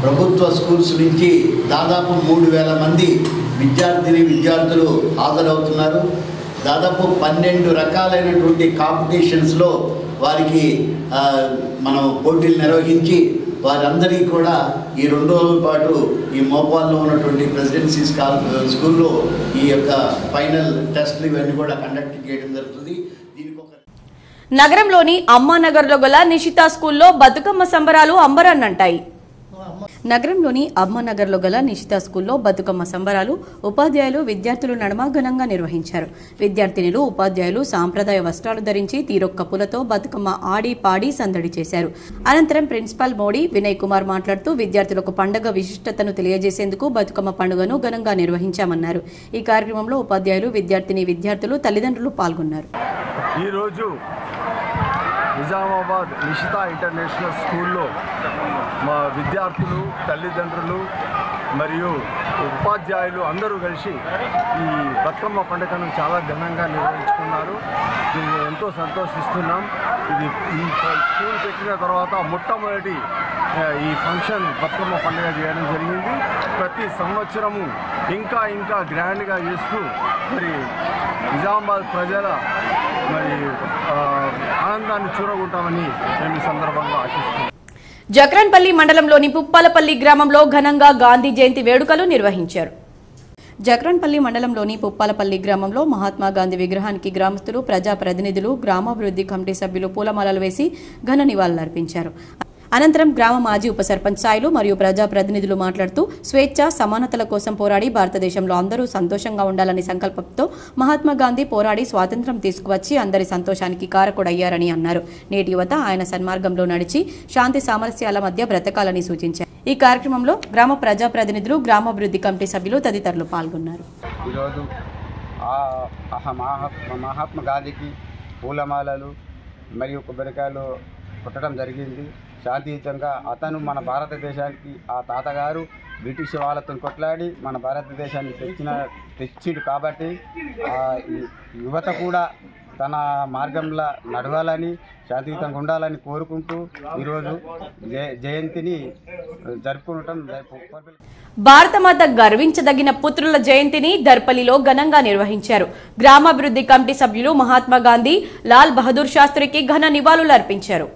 ప్రభుత్వ స్కూల్స్ నుంచి దాదాపు 3,000 మంది విద్యార్థులు హాజరవుతున్నారు. దాదాపు 12 రకాలైనటువంటి కాంపిటీషన్స్లో వారికి మనం పోటీలు నిర్వహించి వారందరికీ కూడా ఈ 2 రోజుల పాటు ఈ మోపాల్లో ఉన్నటువంటి ప్రెసిడెన్సీ స్కూల్లో ఈ యొక్క ఫైనల్ టెస్ట్లు ఇవన్నీ కూడా కండక్ట్ చేయడం జరుగుతుంది. నగరంలోని అమ్మానగర్లో గల నిషితా స్కూల్లో బతుకమ్మ సంబరాలు అంబరాన్నంటాయి. నగరంలోని అమ్మానగర్లో గల నిషితా స్కూల్లో బతుకమ్మ సంబరాలు ఉపాధ్యాయులు, విద్యార్థులు నడుమ ఘనంగా నిర్వహించారు. విద్యార్థినులు, ఉపాధ్యాయులు సాంప్రదాయ వస్త్రాలు ధరించి తీరొక్క పూలతో బతుకమ్మ ఆడి పాడి సందడి చేశారు. అనంతరం ప్రిన్సిపాల్ మోడీ వినయ్ కుమార్ మాట్లాడుతూ విద్యార్థులకు పండుగ విశిష్టతను తెలియజేసేందుకు బతుకమ్మ పండుగను ఘనంగా నిర్వహించామన్నారు. ఈ కార్యక్రమంలో ఉపాధ్యాయులు, విద్యార్థులు, తల్లిదండ్రులు పాల్గొన్నారు. నిజామాబాద్ నిషితా ఇంటర్నేషనల్ స్కూల్లో మా విద్యార్థులు, తల్లిదండ్రులు మరియు ఉపాధ్యాయులు అందరూ కలిసి ఈ బతుకమ్మ పండుగను చాలా ఘనంగా నిర్వహించుకున్నారు. దీన్ని ఎంతో సంతోషిస్తున్నాం. ఇది ఈ స్కూల్ పెట్టిన తర్వాత మొట్టమొదటి ఈ ఫంక్షన్ బతుకమ్మ పండుగ చేయడం జరిగింది. ప్రతి సంవత్సరము ఇంకా ఇంకా గ్రాండ్గా చేస్తూ మరి నిజామాబాద్ ప్రజల మరి ఆనందాన్ని చూరగొంటామని మేము ఈ సందర్భంగా ఆశిస్తున్నాం. జక్రన్పల్లి మండలంలోని పుప్పాలపల్లి గ్రామంలో ఘనంగా గాంధీ జయంతి వేడుకలు నిర్వహించారు. జక్రన్పల్లి మండలంలోని పుప్పాలపల్లి గ్రామంలో మహాత్మా గాంధీ విగ్రహానికి గ్రామస్తులు, ప్రజాప్రతినిధులు, గ్రామాభివృద్ధి కమిటీ సభ్యులు పూలమాలలు వేసి ఘన నివాళులర్పించారు. అనంతరం గ్రామ మాజీ ఉప సర్పంచ్ సాయిలు మరియు ప్రజాప్రతినిధులు మాట్లాడుతూ స్వేచ్ఛ సమానతల కోసం పోరాడి భారతదేశంలో అందరూ సంతోషంగా ఉండాలని సంకల్పంతో మహాత్మా గాంధీ పోరాడి స్వాతంత్ర్యం తీసుకువచ్చి అందరి సంతోషానికి కారకుడయ్యారని అన్నారు. నేటి యువత ఆయన సన్మార్గంలో నడిచి శాంతి సామరస్యాల మధ్య బ్రతకాలని సూచించారు. ఈ కార్యక్రమంలో గ్రామ ప్రజాప్రతినిధులు, గ్రామాభివృద్ధి కమిటీ సభ్యులు తదితరులు పాల్గొన్నారు. ఈరోజు మహాత్మా గాంధీకి పూలమాలలు మరియు కొబ్బరికాయలు కొట్టడం జరిగింది. శాంతియుతంగా అతను మన భారతదేశానికి ఆ తాతగారు బ్రిటిష్ వాళ్ళతో కొట్లాడి మన భారతదేశాన్ని తెచ్చిండు కాబట్టి యువత కూడా తన మార్గంలో నడవాలని, శాంతియుతంగా ఉండాలని కోరుకుంటూ ఈరోజు జయంతిని జరుపుకుంటాం. భారతమాత గర్వించదగిన పుత్రుల జయంతిని దర్పల్లిలో ఘనంగా నిర్వహించారు. గ్రామాభివృద్ధి కమిటీ సభ్యులు మహాత్మా గాంధీ, లాల్ బహదూర్ శాస్త్రికి ఘన నివాళులు అర్పించారు.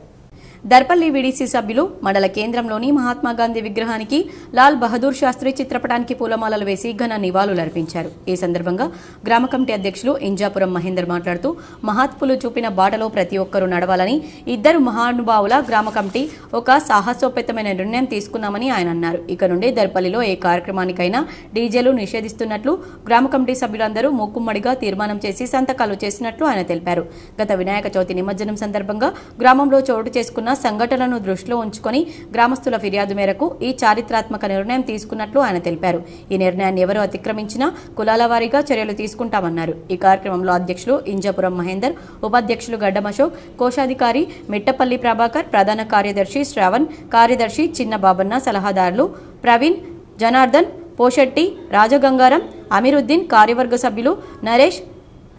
దర్పల్లి వీడీసీ సభ్యులు మండల కేంద్రంలోని మహాత్మా గాంధీ విగ్రహానికి, లాల్ బహదూర్ శాస్త్రి చిత్రపటానికి పూలమాలలు వేసి ఘన నివాళులర్పించారు. ఈ సందర్భంగా గ్రామ కమిటీ అధ్యక్షులు ఇంజాపురం మహేందర్ మాట్లాడుతూ మహాత్ములు చూపిన బాటలో ప్రతి ఒక్కరూ నడవాలని, ఇద్దరు మహానుభావుల గ్రామ కమిటీ ఒక సాహసోపేతమైన నిర్ణయం తీసుకున్నామని ఆయన అన్నారు. ఇక నుండి దర్పల్లిలో ఏ కార్యక్రమానికైనా డీజేలు నిషేధిస్తున్నట్లు గ్రామ కమిటీ సభ్యులందరూ మూకుమ్మడిగా తీర్మానం చేసి సంతకాలు చేసినట్లు ఆయన తెలిపారు. గత వినాయక చవితి నిమజ్జనం సందర్భంగా గ్రామంలో చోటు చేసుకున్న సంఘటనలను దృష్టిలో ఉంచుకొని గ్రామస్తుల ఫిర్యాదు మేరకు ఈ చారిత్రాత్మక నిర్ణయం తీసుకున్నట్లు ఆయన తెలిపారు. ఈ నిర్ణయాన్ని ఎవరు అతిక్రమించినా కులాల వారీగా చర్యలు తీసుకుంటామన్నారు. ఈ కార్యక్రమంలో అధ్యక్షులు ఇంజాపురం మహేందర్, ఉపాధ్యక్షులు గడ్డం అశోక్, కోశాధికారి మిట్టపల్లి ప్రభాకర్, ప్రధాన కార్యదర్శి శ్రావణ్, కార్యదర్శి చిన్న బాబన్న, సలహాదారులు ప్రవీణ్, జనార్దన్, పోషెట్టి, రాజగంగారం, అమీరుద్దీన్, కార్యవర్గ సభ్యులు నరేష్,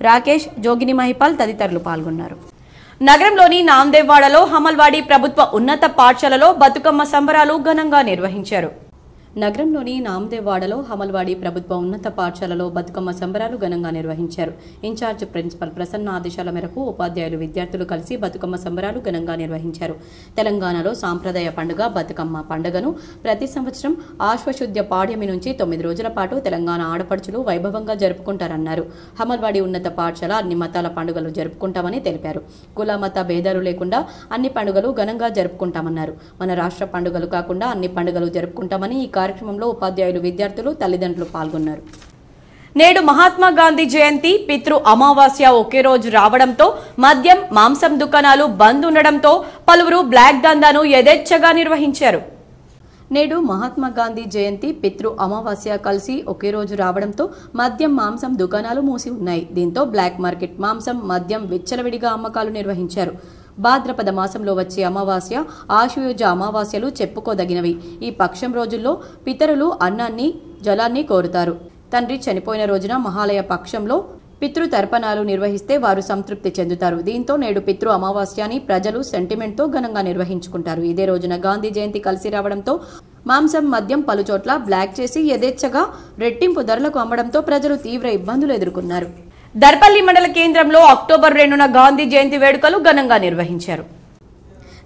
రాకేష్, జోగిని మహిపాల్ తదితరులు పాల్గొన్నారు. నగరంలోని నాందేవ్వాడలో హమల్వాడి ప్రభుత్వ ఉన్నత పాఠశాలలో బతుకమ్మ సంబరాలు ఘనంగా నిర్వహించారు. నగరంలోని నాందేవ్వాడలో హమల్వాడి ప్రభుత్వ ఉన్నత పాఠశాలలో బతుకమ్మ సంబరాలు ఘనంగా నిర్వహించారు. ఇన్ఛార్జ్ ప్రిన్సిపల్ ప్రసన్న ఆదేశాల మేరకు ఉపాధ్యాయులు, విద్యార్థులు కలిసి బతుకమ్మ సంబరాలు ఘనంగా నిర్వహించారు. తెలంగాణలో సాంప్రదాయ పండుగ బతుకమ్మ పండుగను ప్రతి సంవత్సరం ఆశ్వశుద్ధ పాడ్యమి నుంచి 9 రోజుల పాటు తెలంగాణ ఆడపడుచులు వైభవంగా జరుపుకుంటారన్నారు. హమల్వాడి ఉన్నత పాఠశాల అన్ని మతాల పండుగలు జరుపుకుంటామని తెలిపారు. కుల మత భేదాలు లేకుండా అన్ని పండుగలు ఘనంగా జరుపుకుంటామన్నారు. మన రాష్ట్ర పండుగలు కాకుండా అన్ని పండుగలు జరుపుకుంటామని ఈ కార్యక్రమంలో ఉపాధ్యాయులు, విద్యార్థులు, తల్లిదండ్రులు పాల్గొన్నారు. నేడు మహాత్మా గాంధీ జయంతి, పితృ అమావాస్య ఒకే రోజు రావడంతో మద్యం, మాంసం దుకాణాలు బంద్ ఉండడంతో పలువురు బ్లాక్ దందాను యథేచ్ఛగా నిర్వహించారు. నేడు మహాత్మా గాంధీ జయంతి, పితృ అమావాస్య కలిసి ఒకే రోజు రావడంతో మద్యం, మాంసం దుకాణాలు మూసి ఉన్నాయి. దీంతో బ్లాక్ మార్కెట్ మాంసం, మద్యం విచ్చలవిడిగా అమ్మకాలు నిర్వహించారు. భాద్రపద మాసంలో వచ్చే అమావాస్య, ఆశ్వయుజ అమావాస్యలు చెప్పుకోదగినవి. ఈ పక్షం రోజుల్లో పితరులు అన్నాన్ని, జలాన్ని కోరుతారు. తండ్రి చనిపోయిన రోజున మహాలయ పక్షంలో పితృతర్పణాలు నిర్వహిస్తే వారు సంతృప్తి చెందుతారు. దీంతో నేడు పితృ అమావాస్యని ప్రజలు సెంటిమెంట్తో ఘనంగా నిర్వహించుకుంటారు. ఇదే రోజున గాంధీ జయంతి కలిసి రావడంతో మాంసం, మద్యం పలుచోట్ల బ్లాక్ చేసి యథేచ్ఛగా రెట్టింపు ధరలకు అమ్మడంతో ప్రజలు తీవ్ర ఇబ్బందులు ఎదుర్కొన్నారు. దర్పల్లి మండల కేంద్రంలో అక్టోబర్ 2న గాంధీ జయంతి వేడుకలు ఘనంగా నిర్వహించారు.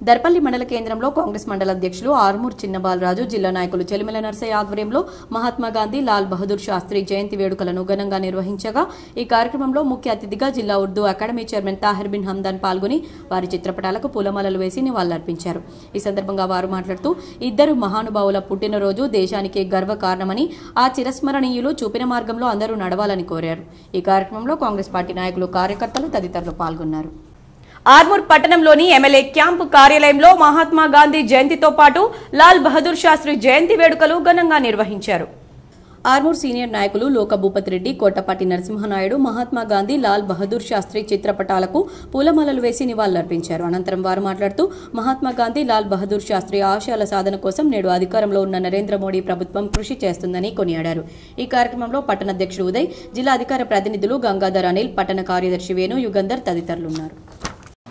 దర్పల్లి మండల కేంద్రంలో కాంగ్రెస్ మండల అధ్యక్షులు ఆర్మూర్ చిన్నబాలరాజు, జిల్లా నాయకులు చెలిమెల నర్సయ్య ఆధ్వర్యంలో మహాత్మా గాంధీ, లాల్ బహదూర్ శాస్త్రి జయంతి వేడుకలను ఘనంగా నిర్వహించగా ఈ కార్యక్రమంలో ముఖ్య అతిథిగా జిల్లా ఉర్దూ అకాడమీ చైర్మన్ తాహిర్ బిన్ హమ్దాన్ పాల్గొని వారి చిత్రపటాలకు పూలమాలలు వేసి నివాళులర్పించారు. ఈ సందర్భంగా వారు మాట్లాడుతూ ఇద్దరు మహానుభావుల పుట్టినరోజు దేశానికి గర్వకారణమని, ఆ చిరస్మరణీయులు చూపిన మార్గంలో అందరూ నడవాలని కోరారు. ఈ కార్యక్రమంలో కాంగ్రెస్ పార్టీ నాయకులు, కార్యకర్తలు తదితరులు పాల్గొన్నారు. ఆర్మూర్ పట్టణంలోని ఎమ్మెల్యే క్యాంపు కార్యాలయంలో మహాత్మా గాంధీ జయంతితో పాటు లాల్ బహదూర్ శాస్త్రి జయంతి వేడుకలు ఘనంగా నిర్వహించారు. ఆర్మూర్ సీనియర్ నాయకులు లోక భూపతి రెడ్డి, కోటపాటి నరసింహనాయుడు మహాత్మా గాంధీ, లాల్ బహదూర్ శాస్త్రి చిత్రపటాలకు పూలమాలలు వేసి నివాళులర్పించారు. అనంతరం వారు మాట్లాడుతూ మహాత్మా గాంధీ, లాల్ బహదూర్ శాస్త్రి ఆశయాల సాధన కోసం నేడు అధికారంలో ఉన్న నరేంద్ర మోడీ ప్రభుత్వం కృషి చేస్తుందని కొనియాడారు. ఈ కార్యక్రమంలో పట్టణాధ్యక్షుడు ఉదయ్, జిల్లా అధికార ప్రతినిధులు గంగాధర్ అనిల్, పట్టణ కార్యదర్శి వేణు, యుగంధర్ తదితరులున్నారు.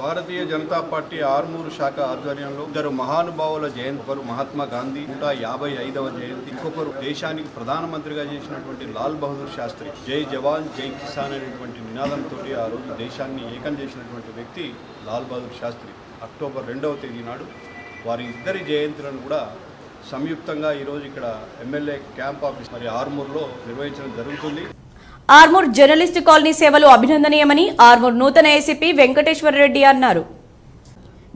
భారతీయ జనతా పార్టీ ఆర్మూరు శాఖ ఆధ్వర్యంలో ఇద్దరు మహానుభావుల జయంతి, ఒకరు మహాత్మా గాంధీ 155వ జయంతి, ఇంకొకరు దేశానికి ప్రధానమంత్రిగా చేసినటువంటి లాల్ బహదూర్ శాస్త్రి. జై జవాన్ జై కిసాన్ అనేటువంటి నినాదంతో ఆ రోజు దేశాన్ని ఏకం చేసినటువంటి వ్యక్తి లాల్ బహదూర్ శాస్త్రి. అక్టోబర్ 2వ తేదీ నాడు వారి ఇద్దరి జయంతులను కూడా సంయుక్తంగా ఈరోజు ఇక్కడ ఎమ్మెల్యే క్యాంప్ ఆఫీస్ మరి ఆర్మూర్లో నిర్వహించడం జరుగుతుంది. ఆర్మూర్ జర్నలిస్ట్ కాలనీ సేవలు అభినందనీయమని ఆర్మూర్ నూతన ఏసీపీ వెంకటేశ్వర రెడ్డి అన్నారు.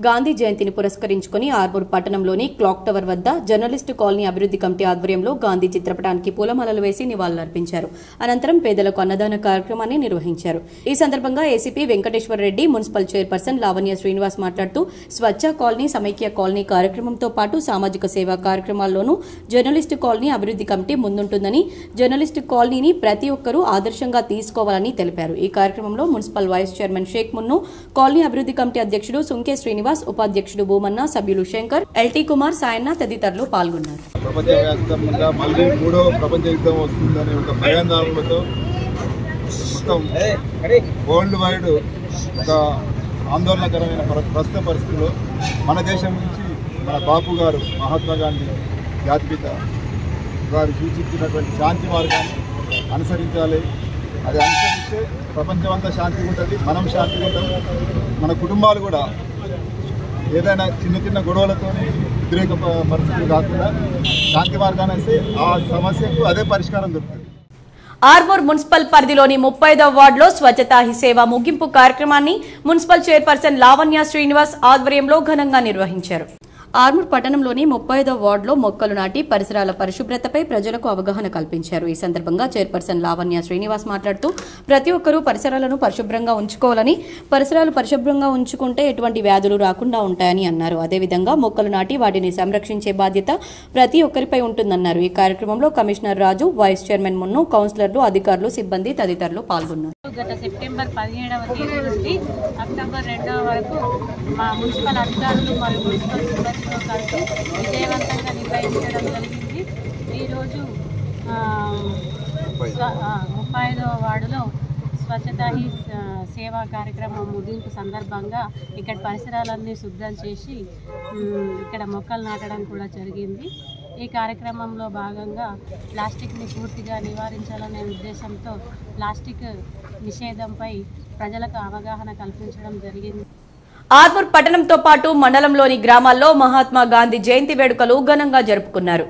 గాంధీ జయంతిని పురస్కరించుకుని ఆర్మూర్ పట్టణంలోని క్లాక్ టవర్ వద్ద జర్నలిస్టు కాలనీ అభివృద్ధి కమిటీ ఆధ్వర్యంలో గాంధీ చిత్రపటానికి పూలమాలలు వేసి నివాళులర్పించారు. అనంతరం పేదలకు అన్నదాన కార్యక్రమాన్ని నిర్వహించారు. ఈ సందర్భంగా ACP Venkateswara Reddy, municipal chairperson Lavanya Srinivas మాట్లాడుతూ స్వచ్ఛ కాలనీ, సమైక్య కాలనీ కార్యక్రమంతో పాటు సామాజిక సేవా కార్యక్రమాల్లోనూ జర్నలిస్టు కాలనీ అభివృద్ధి కమిటీ ముందుంటుందని, జర్నలిస్టు కాలనీని ప్రతి ఒక్కరూ ఆదర్శంగా తీసుకోవాలని తెలిపారు. ఈ కార్యక్రమంలో municipal vice chairman Sheikh Munnu, colony అభివృద్ధి కమిటీ అధ్యక్షుడు సుంకే శ్రీనివాస్, ఉపాధ్యక్షుడు భూమన్న, సభ్యులు శంకర్, ఎల్టీ కుమార్, సాయన్న తదితరులు పాల్గొన్నారు. ప్రపంచవ్యాప్తంగా మళ్ళీ 3వ ప్రపంచ యుద్ధం వస్తుందనే ఒక భయాందోళనతో మొత్తం వరల్డ్ వైడ్ ఒక ఆందోళనకరమైన ప్రస్తుత పరిస్థితుల్లో మన దేశం నుంచి మన బాపు గారు మహాత్మా గాంధీ జాతిపిత వారు సూచించినటువంటి శాంతి మార్గాన్ని అనుసరించాలి. అది అనుసరిస్తే ప్రపంచం అంతా శాంతిగా ఉంటుంది, మనం శాంతిగా ఉంటాం, మన కుటుంబాలు కూడా ఏదైనా చిన్న చిన్న గొడవలతో వ్యతిరేక పరిస్థితులు కాకుండా శాంతి మార్గాన్ని వస్తే ఆ సమస్యకు అదే పరిష్కారం దొరుకుతుంది. ఆర్మూర్ మున్సిపల్ పరిధిలోని 35వ వార్డులో స్వచ్ఛతా హీ సేవ ముగింపు కార్యక్రమాన్ని మున్సిపల్ చైర్పర్సన్ లావణ్య శ్రీనివాస్ ఆధ్వర్యంలో ఘనంగా నిర్వహించారు. ఆర్మూర్ పట్టణంలోని 35వ వార్డులో మొక్కలు నాటి పరిసరాల పరిశుభ్రతపై ప్రజలకు అవగాహన కల్పించారు. ఈ సందర్భంగా చైర్పర్సన్ లావణ్య శ్రీనివాస్ మాట్లాడుతూ ప్రతి ఒక్కరూ పరిసరాలను పరిశుభ్రంగా ఉంచుకోవాలని, పరిసరాలు పరిశుభ్రంగా ఉంచుకుంటే ఎటువంటి వ్యాధులు రాకుండా ఉంటాయని అన్నారు. అదేవిధంగా మొక్కలు నాటి వాటిని సంరక్షించే బాధ్యత ప్రతి ఒక్కరిపై ఉంటుందన్నారు. ఈ కార్యక్రమంలో కమిషనర్ రాజు, వైస్ చైర్మన్ మున్ను, కౌన్సిలర్లు, అధికారులు, సిబ్బంది తదితరులు పాల్గొన్నారు. గత సెప్టెంబర్ 17వ తేదీ నుండి అక్టోబర్ 2వ వరకు మా మున్సిపల్ అధికారులు మరియు మున్సిపల్ సిబ్బందితో కలిసి విజయవంతంగా నిర్వహించడం జరిగింది. ఈరోజు 35వ వార్డులో స్వచ్ఛతా హీ సేవా కార్యక్రమం ముగింపు సందర్భంగా ఇక్కడ పరిసరాలన్నీ శుభ్రం చేసి ఇక్కడ మొక్కలు నాటడం కూడా జరిగింది. ఈ కార్యక్రమంలో భాగంగా ప్లాస్టిక్ని పూర్తిగా నివారించాలనే ఉద్దేశంతో ప్లాస్టిక్ నిషేధంపై ప్రజలకు అవగాహన కల్పించడం జరిగింది. ఆర్మూర్ పట్టణంతో పాటు మండలంలోని గ్రామాల్లో మహాత్మా గాంధీ జయంతి వేడుకలు ఘనంగా జరుపుకున్నారు.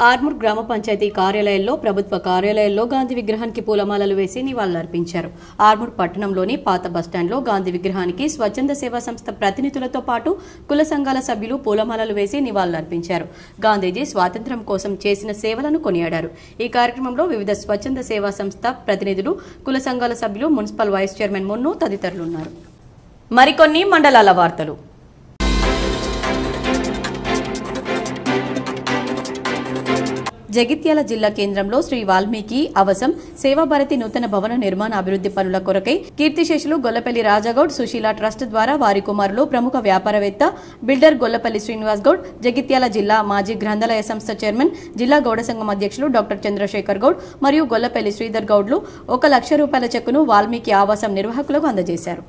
ఆర్మూర్ గ్రామ పంచాయతీ కార్యాలయంలో, ప్రభుత్వ కార్యాలయాల్లో గాంధీ విగ్రహానికి పూలమాలలు వేసి నివాళులర్పించారు. ఆర్మూర్ పట్టణంలోని పాత బస్టాండ్లో గాంధీ విగ్రహానికి స్వచ్ఛంద సేవా సంస్థ ప్రతినిధులతో పాటు కుల సంఘాల సభ్యులు పూలమాలలు వేసి నివాళులర్పించారు. గాంధీజీ స్వాతంత్ర్యం కోసం చేసిన సేవలను కొనియాడారు. ఈ కార్యక్రమంలో వివిధ స్వచ్ఛంద సేవా సంస్థ ప్రతినిధులు, కుల సంఘాల సభ్యులు, మున్సిపల్ వైస్ చైర్మన్ మున్ను తదితరులున్నారు. మరికొన్ని మండలాల వార్తలు. జగిత్యాల జిల్లా కేంద్రంలో శ్రీ వాల్మీకి అవసం సేవాభారతి నూతన భవన నిర్మాణ అభివృద్ధి పనుల కొరకై కీర్తిశేషులు గొల్లపల్లి రాజాగౌడ్ సుశీల ట్రస్ట్ ద్వారా వారి కుమారులు, ప్రముఖ వ్యాపారవేత్త బిల్డర్ గొల్లపల్లి శ్రీనివాస్ గౌడ్, జగిత్యాల జిల్లా మాజీ గ్రంథాలయ సంస్థ చైర్మన్, జిల్లా గౌడ సంఘం అధ్యక్షులు డాక్టర్ చంద్రశేఖర్ గౌడ్ మరియు గొల్లపల్లి శ్రీధర్ గౌడ్లు 1 లక్ష రూపాయల చెక్కును వాల్మీకి ఆవాసం నిర్వాహకులకు అందజేశారు.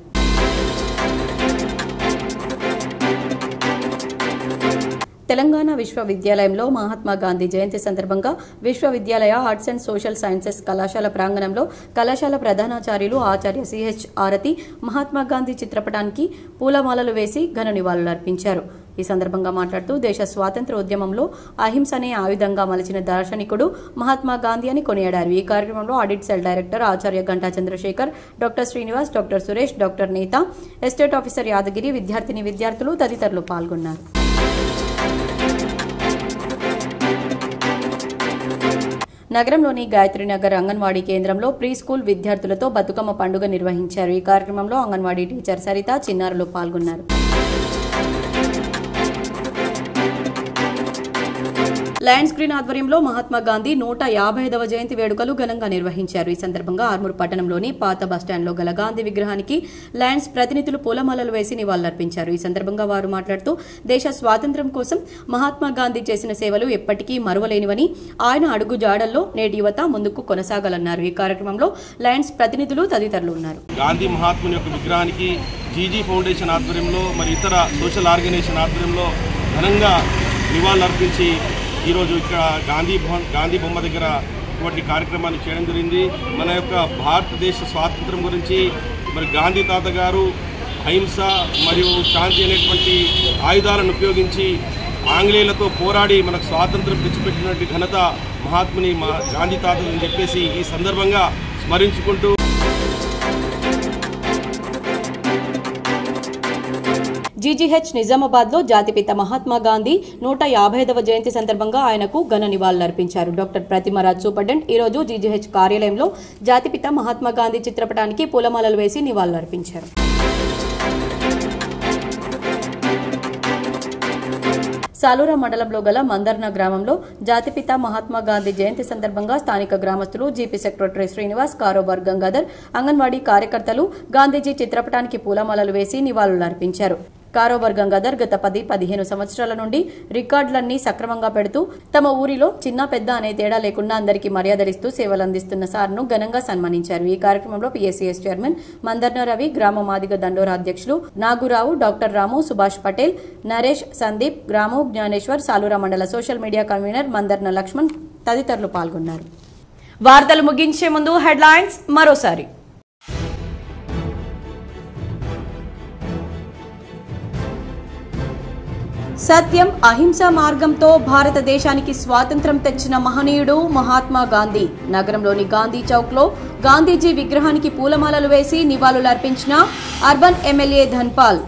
తెలంగాణ విశ్వవిద్యాలయంలో మహాత్మా గాంధీ జయంతి సందర్భంగా విశ్వవిద్యాలయ ఆర్ట్స్ అండ్ సోషల్ సైన్సెస్ కళాశాల ప్రాంగణంలో కళాశాల ప్రధానాచార్యులు ఆచార్య సిహెచ్ ఆరతి మహాత్మా గాంధీ చిత్రపటానికి పూలమాలలు వేసి ఘన నివాళులర్పించారు. ఈ సందర్భంగా మాట్లాడుతూ దేశ స్వాతంత్ర ఉద్యమంలో అహింసనే ఆయుధంగా మలిచిన దార్శనికుడు మహాత్మా గాంధీ అని కొనియాడారు. ఈ కార్యక్రమంలో audit cell director Acharya Ganta Chandrasekhar, doctor Srinivas, doctor Suresh, doctor Netha, estate officer Yadagiri, విద్యార్థిని విద్యార్థులు తదితరులు పాల్గొన్నారు. నగరంలోని గాయత్రీనగర్ అంగన్వాడీ కేంద్రంలో ప్రీ స్కూల్ విద్యార్థులతో బతుకమ్మ పండుగ నిర్వహించారు. ఈ కార్యక్రమంలో అంగన్వాడీ టీచర్ సరిత, చిన్నారులు పాల్గొన్నారు. లయన్స్ గ్రీన్ ఆధ్వర్యంలో మహాత్మా గాంధీ 155వ జయంతి వేడుకలు ఘనంగా నిర్వహించారు. ఈ సందర్భంగా ఆర్మూర్ పట్టణంలోని పాత బస్టాండ్లో గల గాంధీ విగ్రహానికి లయన్స్ ప్రతినిధులు పూలమాలలు వేసి నివాళులర్పించారు. ఈ సందర్భంగా వారు మాట్లాడుతూ దేశ స్వాతంత్ర్యం కోసం మహాత్మా గాంధీ చేసిన సేవలు ఎప్పటికీ మరువలేనివని, ఆయన అడుగు జాడల్లో నేటి యువత ముందుకు కొనసాగాలన్నారు. ఈ కార్యక్రమంలో లయన్స్ ప్రతినిధులు తదితరులు ఉన్నారు. గాంధీ మహాత్ముని యొక్క విగ్రహానికి జీజీ ఫౌండేషన్ ఆధ్వర్యంలో మరి ఇతర సోషల్ ఆర్గనైజేషన్ ఆధ్వర్యంలో ఘనంగా నివాళులర్పించి ఈరోజు ఇక్కడ గాంధీ బొమ్మ దగ్గర ఇటువంటి కార్యక్రమాన్ని చేయడం జరిగింది. మన యొక్క భారతదేశ స్వాతంత్రం గురించి మరి గాంధీ తాత గారు అహింస మరియు శాంతి అనేటువంటి ఆయుధాలను ఉపయోగించి ఆంగ్లేయులతో పోరాడి మనకు స్వాతంత్రం తెచ్చిపెట్టినటువంటి ఘనత మహాత్ముని గాంధీ తాతలు అని చెప్పేసి ఈ సందర్భంగా స్మరించుకుంటూ జీజీహెచ్ నిజామాబాద్లో జాతిపిత మహాత్మా గాంధీ 155వ జయంతి సందర్భంగా ఆయనకు ఘన నివాళులర్పించారు. డాక్టర్ ప్రతిమరాజ్ సూపర్డెంట్ ఈరోజు జీజీహెచ్ కార్యాలయంలో జాతిపిత మహాత్మా గాంధీ చిత్రపటానికి పూలమాలలు వేసి నివాళులర్పించారు. సాలూరా మండలంలో గల మందర్న గ్రామంలో జాతిపిత మహాత్మా గాంధీ జయంతి సందర్భంగా స్థానిక గ్రామస్తులు, జీపీ సెక్రటరీ శ్రీనివాస్, కారోబార్ గంగాధర్, అంగన్వాడీ కార్యకర్తలు గాంధీజీ చిత్రపటానికి పూలమాలలు వేసి నివాళులర్పించారు. కారోబార్ గంగాధర్ గత 10-15 సంవత్సరాల నుండి రికార్డులన్నీ సక్రమంగా పెడుతూ తమ ఊరిలో చిన్న పెద్ద అనే తేడా లేకుండా అందరికీ మర్యాదలిస్తూ సేవలందిస్తున్న సార్ను ఘనంగా సన్మానించారు. ఈ కార్యక్రమంలో పీఎస్సీఎస్ చైర్మన్ మందర్న రవి, గ్రామ మాదిగ దండోరా అధ్యక్షులు నాగురావు, డాక్టర్ రాము, సుభాష్ పటేల్, నరేష్, సందీప్, గ్రాము, జ్ఞానేశ్వర్, సాలూరా మండల social media convener Mandarna Laxman తదితరులు పాల్గొన్నారు. వార్తలు ముగించే ముందు హెడ్లైన్స్ మరోసారి. సత్యం, అహింస మార్గంతో భారతదేశానికి స్వాతంత్ర్యం తెచ్చిన మహనీయుడు మహాత్మా గాంధీ. నగరంలోని గాంధీ చౌక్లో గాంధీజీ విగ్రహానికి పూలమాలలు వేసి నివాళులర్పించిన అర్బన్ ఎమ్మెల్యే ధన్పాల్.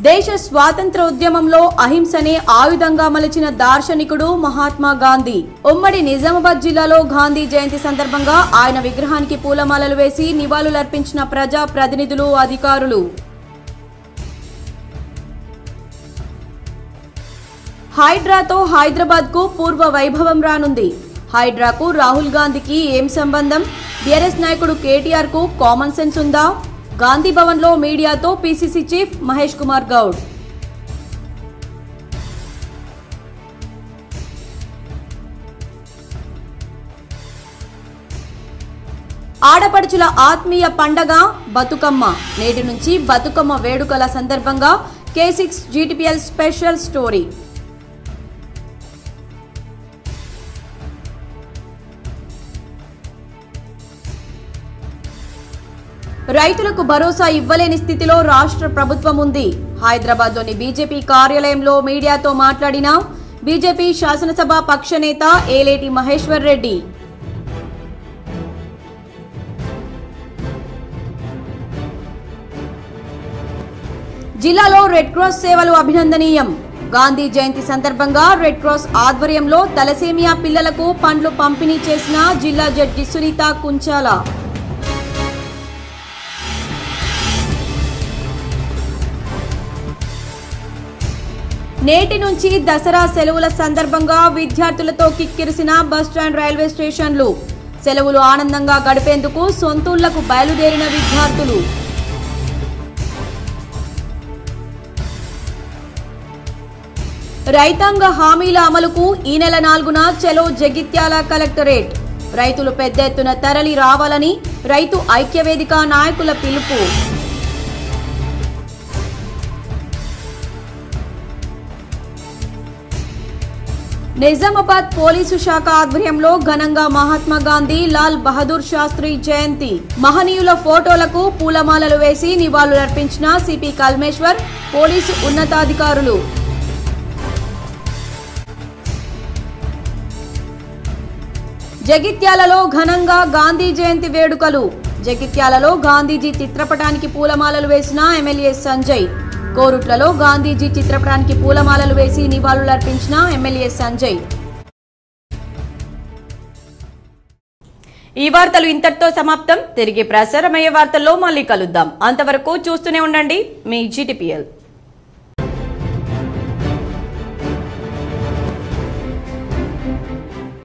దేశ స్వాతంత్ర ఉద్యమంలో అహింసనే ఆయుధంగా మలిచిన దార్శనికుడు మహాత్మా గాంధీ. ఉమ్మడి నిజామాబాద్ జిల్లాలో గాంధీ జయంతి సందర్భంగా ఆయన విగ్రహానికి పూలమాలలు వేసి నివాళులర్పించిన ప్రజా ప్రతినిధులు, అధికారులు. హైడ్రాతో హైదరాబాద్ కు పూర్వ వైభవం రానుంది. హైడ్రాకు రాహుల్ గాంధీకి ఏం సంబంధం? బీఆర్ఎస్ నాయకుడు కేటీఆర్ కు కామన్ సెన్స్ ఉందా? గాంధీ భవన్ లో మీడియాతో పీసీసీ చీఫ్ మహేష్ కుమార్ గౌడ్. ఆడపడుచుల ఆత్మీయ పండగ బతుకమ్మ. నేటి నుంచి బతుకమ్మ వేడుకల సందర్భంగా K6 GTPL స్పెషల్ స్టోరీ. రైతులకు భరోసా ఇవ్వలేని స్థితిలో రాష్ట్ర ప్రభుత్వం ఉంది. హైదరాబాద్లోని బీజేపీ కార్యాలయంలో మీడియాతో మాట్లాడిన బీజేపీ శాసనసభ పక్ష నేత ఏలేటి మహేశ్వర్ రెడ్డి. జిల్లాలో రెడ్ క్రాస్ సేవలు అభినందనీయం. గాంధీ జయంతి సందర్భంగా రెడ్ క్రాస్ ఆధ్వర్యంలో తలసేమియా పిల్లలకు పండ్లు పంపిణీ చేసిన జిల్లా జడ్జి సునీత కుంచాల. నేటి నుంచి దసరా సెలవుల సందర్భంగా విద్యార్థులతో కిక్కిరిసిన బస్టాండ్, రైల్వే స్టేషన్లు. సెలవులు ఆనందంగా గడిపేందుకు సొంతూళ్లకు బయలుదేరిన విద్యార్థులు. రైతాంగ హామీల అమలుకు ఈ నెల 4న చెలో జగిత్యాల కలెక్టరేట్. రైతులు పెద్ద ఎత్తున తరలి రావాలని రైతు ఐక్యవేదిక నాయకుల పిలుపు. నిజామాబాద్ పోలీసు శాఖ ఆధ్వర్యంలో ఘనంగా మహాత్మా గాంధీ, లాల్ బహదూర్ శాస్త్రి జయంతి. మహనీయుల ఫోటోలకు పూలమాలలు వేసి నివాళులర్పించిన సిపి కల్మేశ్వర్, పోలీసు ఉన్నతాధికారులు. జగిత్యాలలో ఘనంగా గాంధీ జయంతి వేడుకలు. జగిత్యాలలో గాంధీజీ చిత్రపటానికి పూలమాలలు వేసిన ఎమ్మెల్యే సంజయ్. కోరుట్లలో గాంధీజీ చిత్రపటానికి పూలమాలలు వేసి నివాళులర్పించిన ఎమ్మెల్యే సంజయ్. ఈ వార్తలు ఇంతటితో సమాప్తం. తిరిగి ప్రసారమయ్యే వార్తల్లో మళ్ళీ కలుద్దాం. అంతవరకు చూస్తూనే ఉండండి మీ GTPL.